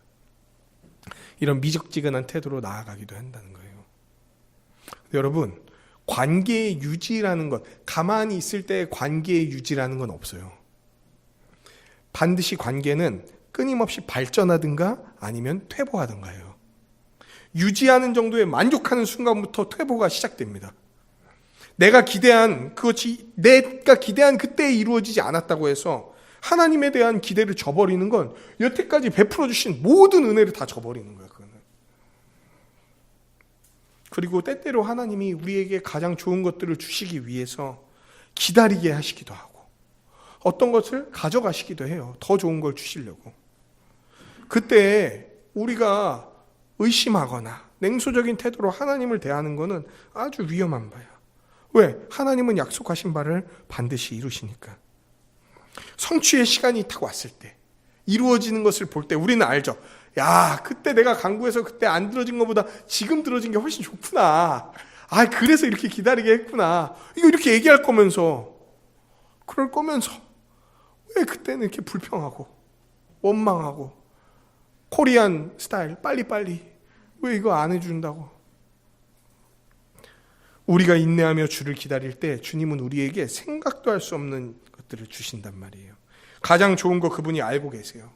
이런 미적지근한 태도로 나아가기도 한다는 거예요. 여러분, 관계의 유지라는 것, 가만히 있을 때 관계의 유지라는 건 없어요. 반드시 관계는 끊임없이 발전하든가 아니면 퇴보하든가예요. 유지하는 정도에 만족하는 순간부터 퇴보가 시작됩니다. 내가 기대한 그때에 이루어지지 않았다고 해서 하나님에 대한 기대를 저버리는 건 여태까지 베풀어 주신 모든 은혜를 다 저버리는 거예요. 그거는. 그리고 때때로 하나님이 우리에게 가장 좋은 것들을 주시기 위해서 기다리게 하시기도 하고 어떤 것을 가져가시기도 해요. 더 좋은 걸 주시려고. 그때 우리가 의심하거나 냉소적인 태도로 하나님을 대하는 것은 아주 위험한 바야. 왜? 하나님은 약속하신 바를 반드시 이루시니까. 성취의 시간이 딱 왔을 때 이루어지는 것을 볼 때 우리는 알죠. 야, 그때 내가 간구해서 그때 안 들어진 것보다 지금 들어진 게 훨씬 좋구나. 그래서 이렇게 기다리게 했구나. 이거 이렇게 얘기할 거면서 그럴 거면서 왜 그때는 이렇게 불평하고 원망하고 코리안 스타일 빨리빨리 왜 이거 안 해준다고. 우리가 인내하며 주를 기다릴 때 주님은 우리에게 생각도 할 수 없는 것들을 주신단 말이에요. 가장 좋은 거 그분이 알고 계세요.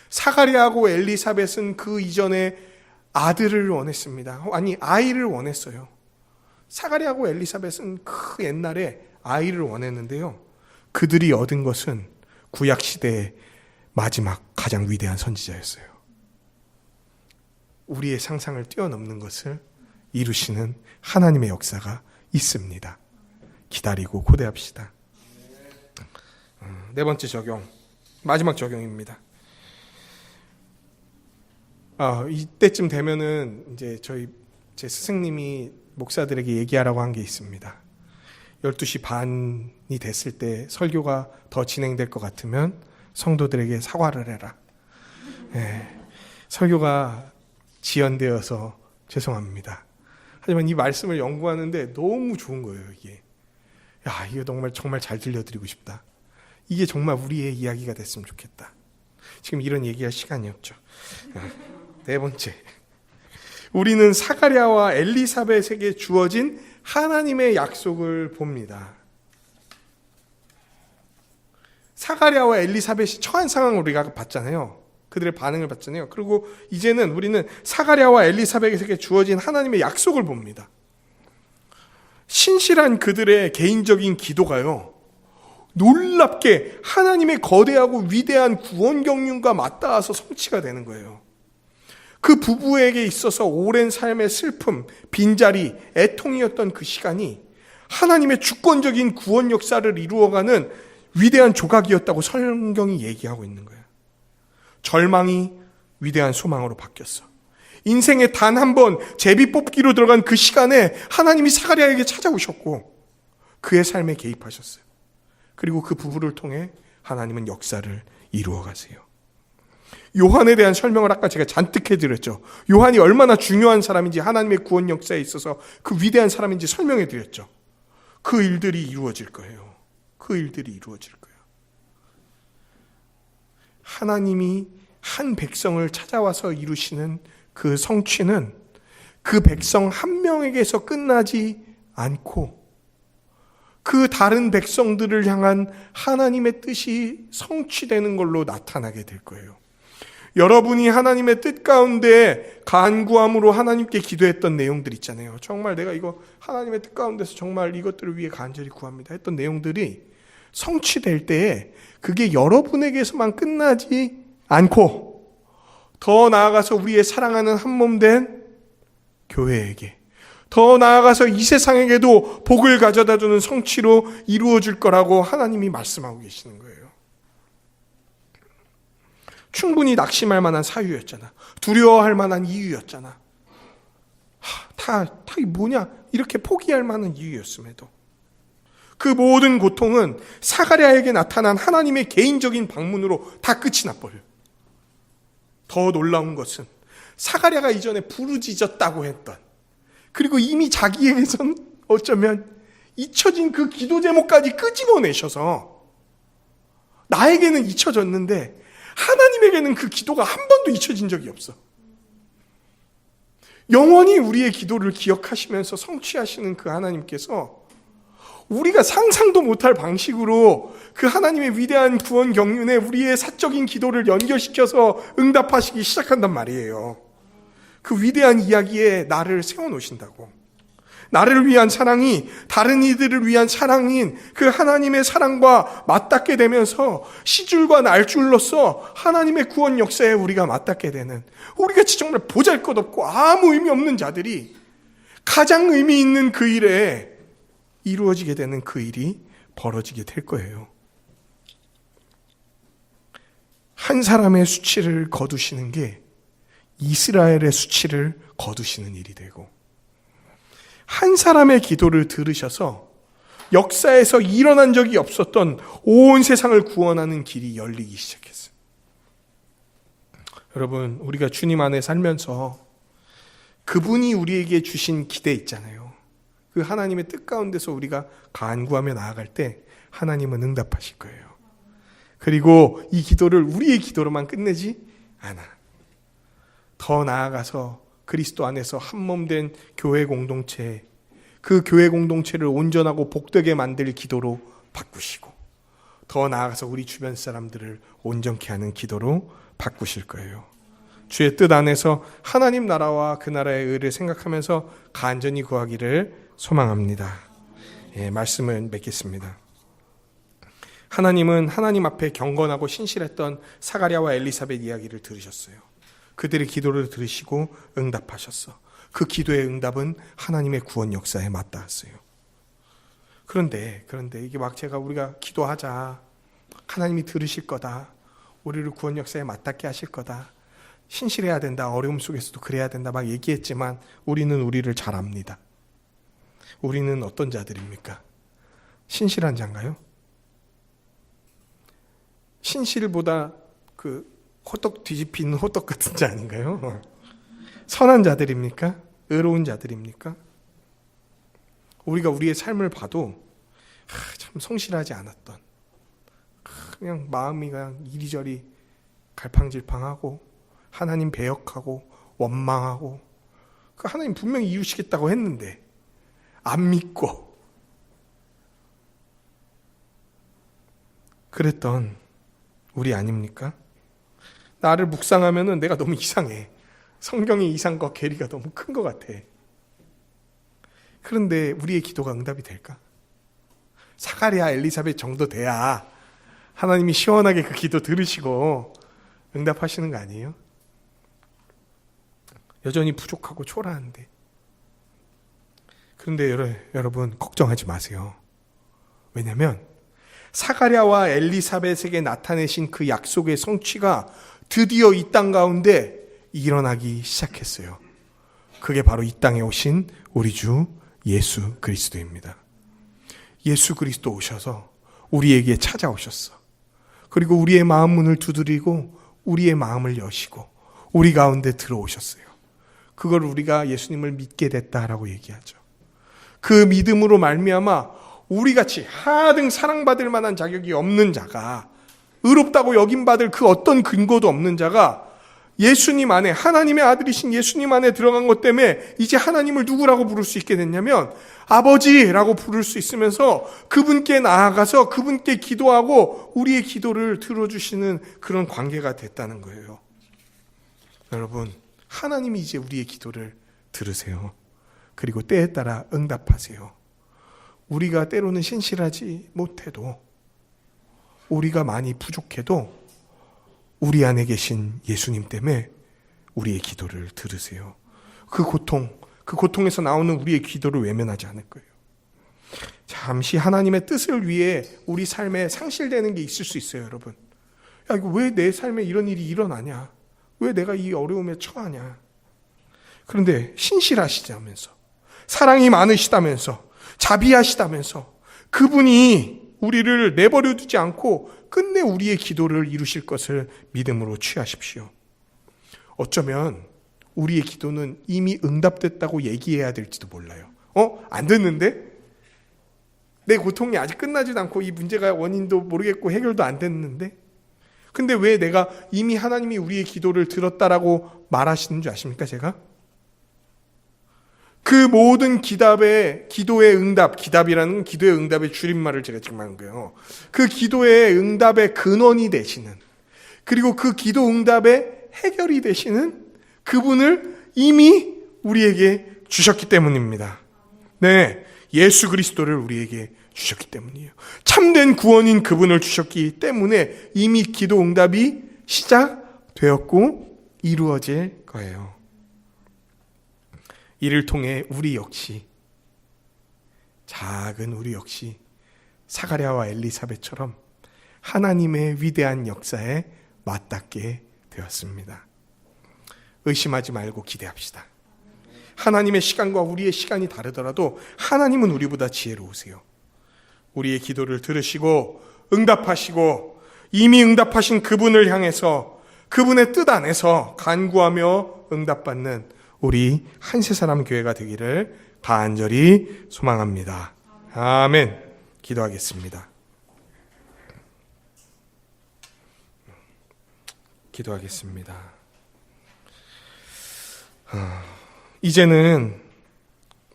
사가랴하고 엘리사벳은 그 이전에 아들을 원했습니다. 아이를 원했어요. 사가랴하고 엘리사벳은 그 옛날에 아이를 원했는데요. 그들이 얻은 것은 구약 시대의 마지막 가장 위대한 선지자였어요. 우리의 상상을 뛰어넘는 것을 이루시는 하나님의 역사가 있습니다. 기다리고 고대합시다. 네 번째 적용, 마지막 적용입니다. 이때쯤 되면은 이제 제 스승님이 목사들에게 얘기하라고 한 게 있습니다. 12시 반이 됐을 때 설교가 더 진행될 것 같으면 성도들에게 사과를 해라. 설교가 지연되어서 죄송합니다. 하지만 이 말씀을 연구하는데 너무 좋은 거예요, 이게. 이거 정말 잘 들려드리고 싶다. 이게 정말 우리의 이야기가 됐으면 좋겠다. 지금 이런 얘기할 시간이 없죠. 네 번째. 우리는 사가랴와 엘리사벳에게 주어진 하나님의 약속을 봅니다. 사가랴와 엘리사벳이 처한 상황을 우리가 봤잖아요. 그들의 반응을 봤잖아요. 그리고 이제는 우리는 사가랴와 엘리사벳에게 주어진 하나님의 약속을 봅니다. 신실한 그들의 개인적인 기도가요, 놀랍게 하나님의 거대하고 위대한 구원 경륜과 맞닿아서 성취가 되는 거예요. 그 부부에게 있어서 오랜 삶의 슬픔, 빈자리, 애통이었던 그 시간이 하나님의 주권적인 구원 역사를 이루어가는 위대한 조각이었다고 성경이 얘기하고 있는 거예요. 절망이 위대한 소망으로 바뀌었어. 인생에 단 한 번 제비 뽑기로 들어간 그 시간에 하나님이 사가랴에게 찾아오셨고 그의 삶에 개입하셨어요. 그리고 그 부부를 통해 하나님은 역사를 이루어 가세요. 요한에 대한 설명을 아까 제가 잔뜩 해드렸죠. 요한이 얼마나 중요한 사람인지, 하나님의 구원 역사에 있어서 그 위대한 사람인지 설명해드렸죠. 그 일들이 이루어질 거예요. 그 일들이 이루어질 거예요. 하나님이 한 백성을 찾아와서 이루시는 그 성취는 그 백성 한 명에게서 끝나지 않고 그 다른 백성들을 향한 하나님의 뜻이 성취되는 걸로 나타나게 될 거예요. 여러분이 하나님의 뜻 가운데 간구함으로 하나님께 기도했던 내용들 있잖아요. 정말 내가 이거 하나님의 뜻 가운데서 정말 이것들을 위해 간절히 구합니다 했던 내용들이 성취될 때에 그게 여러분에게서만 끝나지 않고 더 나아가서 우리의 사랑하는 한 몸 된 교회에게, 더 나아가서 이 세상에게도 복을 가져다주는 성취로 이루어질 거라고 하나님이 말씀하고 계시는 거예요. 충분히 낙심할 만한 사유였잖아. 두려워할 만한 이유였잖아. 다 뭐냐 이렇게 포기할 만한 이유였음에도 그 모든 고통은 사가랴에게 나타난 하나님의 개인적인 방문으로 다 끝이 나버려요. 더 놀라운 것은 사가랴가 이전에 부르짖었다고 했던, 그리고 이미 자기에게선 어쩌면 잊혀진 그 기도 제목까지 끄집어내셔서 나에게는 잊혀졌는데 하나님에게는 그 기도가 한 번도 잊혀진 적이 없어. 영원히 우리의 기도를 기억하시면서 성취하시는 그 하나님께서 우리가 상상도 못할 방식으로 그 하나님의 위대한 구원 경륜에 우리의 사적인 기도를 연결시켜서 응답하시기 시작한단 말이에요. 그 위대한 이야기에 나를 세워놓으신다고. 나를 위한 사랑이 다른 이들을 위한 사랑인 그 하나님의 사랑과 맞닿게 되면서 시줄과 날줄로서 하나님의 구원 역사에 우리가 맞닿게 되는, 우리같이 정말 보잘것없고 아무 의미 없는 자들이 가장 의미 있는 그 일에 이루어지게 되는 그 일이 벌어지게 될 거예요. 한 사람의 수치를 거두시는 게 이스라엘의 수치를 거두시는 일이 되고, 한 사람의 기도를 들으셔서 역사에서 일어난 적이 없었던 온 세상을 구원하는 길이 열리기 시작했어요. 여러분, 우리가 주님 안에 살면서 그분이 우리에게 주신 기대 있잖아요. 그 하나님의 뜻 가운데서 우리가 간구하며 나아갈 때 하나님은 응답하실 거예요. 그리고 이 기도를 우리의 기도로만 끝내지 않아. 더 나아가서 그리스도 안에서 한 몸 된 교회 공동체, 그 교회 공동체를 온전하고 복되게 만들 기도로 바꾸시고, 더 나아가서 우리 주변 사람들을 온전케 하는 기도로 바꾸실 거예요. 주의 뜻 안에서 하나님 나라와 그 나라의 의를 생각하면서 간절히 구하기를 소망합니다. 말씀을 맺겠습니다. 하나님은 하나님 앞에 경건하고 신실했던 사가랴와 엘리사벳 이야기를 들으셨어요. 그들의 기도를 들으시고 응답하셨어. 그 기도의 응답은 하나님의 구원 역사에 맞닿았어요. 그런데 이게 막 우리가 기도하자, 하나님이 들으실 거다, 우리를 구원 역사에 맞닿게 하실 거다, 신실해야 된다, 어려움 속에서도 그래야 된다 막 얘기했지만 우리는 우리를 잘 압니다. 우리는 어떤 자들입니까? 신실한 자인가요? 신실보다 그 호떡 뒤집힌 호떡 같은 자 아닌가요? 선한 자들입니까? 의로운 자들입니까? 우리가 우리의 삶을 봐도 참 성실하지 않았던, 그냥 마음이 그냥 이리저리 갈팡질팡하고 하나님 배역하고 원망하고, 그 하나님 분명히 이루시겠다고 했는데 안 믿고 그랬던 우리 아닙니까? 나를 묵상하면은 내가 너무 이상해. 성경의 이상과 괴리가 너무 큰 것 같아. 그런데 우리의 기도가 응답이 될까? 사가랴, 엘리사벳 정도 돼야 하나님이 시원하게 그 기도 들으시고 응답하시는 거 아니에요? 여전히 부족하고 초라한데. 그런데 여러분 걱정하지 마세요. 왜냐하면 사가랴와 엘리사벳에게 나타내신 그 약속의 성취가 드디어 이 땅 가운데 일어나기 시작했어요. 그게 바로 이 땅에 오신 우리 주 예수 그리스도입니다. 예수 그리스도 오셔서 우리에게 찾아오셨어. 그리고 우리의 마음 문을 두드리고 우리의 마음을 여시고 우리 가운데 들어오셨어요. 그걸 우리가 예수님을 믿게 됐다라고 얘기하죠. 그 믿음으로 말미암아 우리같이 하등 사랑받을 만한 자격이 없는 자가, 의롭다고 여김받을 그 어떤 근거도 없는 자가 예수님 안에, 하나님의 아들이신 예수님 안에 들어간 것 때문에 이제 하나님을 누구라고 부를 수 있게 됐냐면 아버지라고 부를 수 있으면서 그분께 나아가서 그분께 기도하고 우리의 기도를 들어주시는 그런 관계가 됐다는 거예요. 여러분, 하나님이 이제 우리의 기도를 들으세요. 그리고 때에 따라 응답하세요. 우리가 때로는 신실하지 못해도, 우리가 많이 부족해도 우리 안에 계신 예수님 때문에 우리의 기도를 들으세요. 그 고통에서 나오는 우리의 기도를 외면하지 않을 거예요. 잠시 하나님의 뜻을 위해 우리 삶에 상실되는 게 있을 수 있어요, 여러분. 야, 이거 왜 내 삶에 이런 일이 일어나냐? 왜 내가 이 어려움에 처하냐? 그런데 신실하시다면서, 사랑이 많으시다면서, 자비하시다면서 그분이 우리를 내버려 두지 않고 끝내 우리의 기도를 이루실 것을 믿음으로 취하십시오. 어쩌면 우리의 기도는 이미 응답됐다고 얘기해야 될지도 몰라요. 안 됐는데? 내 고통이 아직 끝나지도 않고 이 문제가 원인도 모르겠고 해결도 안 됐는데? 근데 왜 내가 이미 하나님이 우리의 기도를 들었다라고 말하시는 줄 아십니까, 제가? 그 모든 기도의 응답, 기답이라는 건 기도의 응답의 줄임말을 제가 지금 한 거예요. 그 기도의 응답의 근원이 되시는, 그리고 그 기도 응답의 해결이 되시는 그분을 이미 우리에게 주셨기 때문입니다. 네, 예수 그리스도를 우리에게 주셨기 때문이에요. 참된 구원인 그분을 주셨기 때문에 이미 기도 응답이 시작되었고 이루어질 거예요. 이를 통해 우리 역시, 작은 우리 역시 사가랴와 엘리사벳처럼 하나님의 위대한 역사에 맞닿게 되었습니다. 의심하지 말고 기대합시다. 하나님의 시간과 우리의 시간이 다르더라도 하나님은 우리보다 지혜로우세요. 우리의 기도를 들으시고 응답하시고 이미 응답하신 그분을 향해서 그분의 뜻 안에서 간구하며 응답받는 우리 한세사람 교회가 되기를 간절히 소망합니다. 아멘. 기도하겠습니다. 기도하겠습니다. 이제는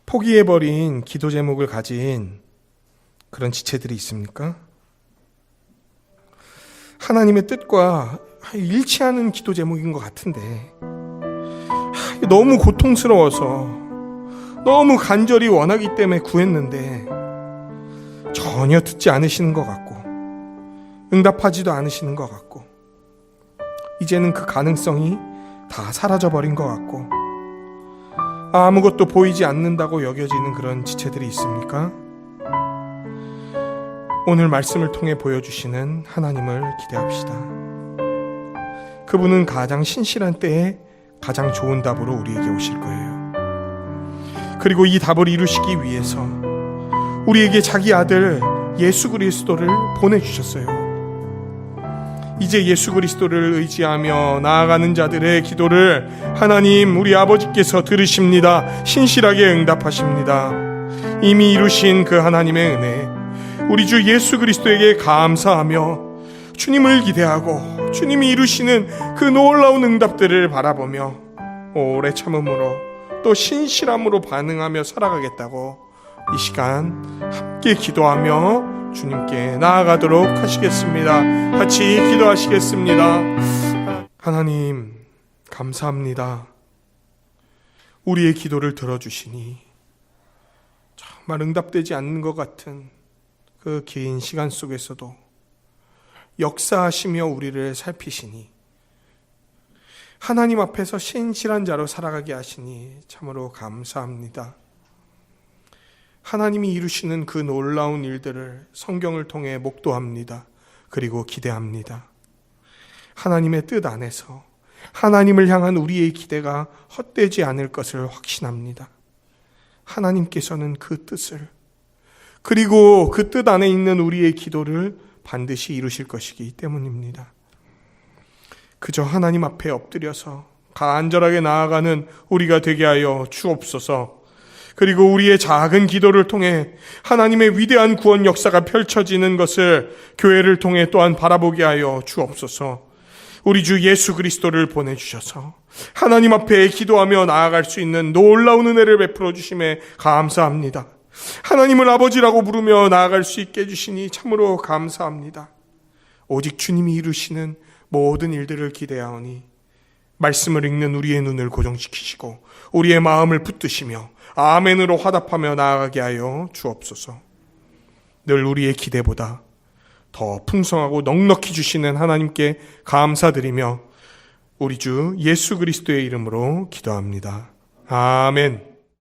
포기해버린 기도 제목을 가진 그런 지체들이 있습니까? 하나님의 뜻과 일치하는 기도 제목인 것 같은데 너무 고통스러워서 너무 간절히 원하기 때문에 구했는데 전혀 듣지 않으시는 것 같고 응답하지도 않으시는 것 같고 이제는 그 가능성이 다 사라져버린 것 같고 아무것도 보이지 않는다고 여겨지는 그런 지체들이 있습니까? 오늘 말씀을 통해 보여주시는 하나님을 기대합시다. 그분은 가장 신실한 때에 가장 좋은 답으로 우리에게 오실 거예요. 그리고 이 답을 이루시기 위해서 우리에게 자기 아들 예수 그리스도를 보내주셨어요. 이제 예수 그리스도를 의지하며 나아가는 자들의 기도를 하나님 우리 아버지께서 들으십니다. 신실하게 응답하십니다. 이미 이루신 그 하나님의 은혜, 우리 주 예수 그리스도에게 감사하며 주님을 기대하고 주님이 이루시는 그 놀라운 응답들을 바라보며 오래 참음으로 또 신실함으로 반응하며 살아가겠다고 이 시간 함께 기도하며 주님께 나아가도록 하시겠습니다. 같이 기도하시겠습니다. 하나님 감사합니다. 우리의 기도를 들어주시니 정말 응답되지 않는 것 같은 그 긴 시간 속에서도 역사하시며 우리를 살피시니 하나님 앞에서 신실한 자로 살아가게 하시니 참으로 감사합니다. 하나님이 이루시는 그 놀라운 일들을 성경을 통해 목도합니다. 그리고 기대합니다. 하나님의 뜻 안에서 하나님을 향한 우리의 기대가 헛되지 않을 것을 확신합니다. 하나님께서는 그 뜻을 그리고 그 뜻 안에 있는 우리의 기도를 반드시 이루실 것이기 때문입니다. 그저 하나님 앞에 엎드려서 간절하게 나아가는 우리가 되게 하여 주옵소서. 그리고 우리의 작은 기도를 통해 하나님의 위대한 구원 역사가 펼쳐지는 것을 교회를 통해 또한 바라보게 하여 주옵소서. 우리 주 예수 그리스도를 보내주셔서 하나님 앞에 기도하며 나아갈 수 있는 놀라운 은혜를 베풀어 주심에 감사합니다. 하나님을 아버지라고 부르며 나아갈 수 있게 해주시니 참으로 감사합니다. 오직 주님이 이루시는 모든 일들을 기대하오니 말씀을 읽는 우리의 눈을 고정시키시고 우리의 마음을 붙드시며 아멘으로 화답하며 나아가게 하여 주옵소서. 늘 우리의 기대보다 더 풍성하고 넉넉히 주시는 하나님께 감사드리며 우리 주 예수 그리스도의 이름으로 기도합니다. 아멘.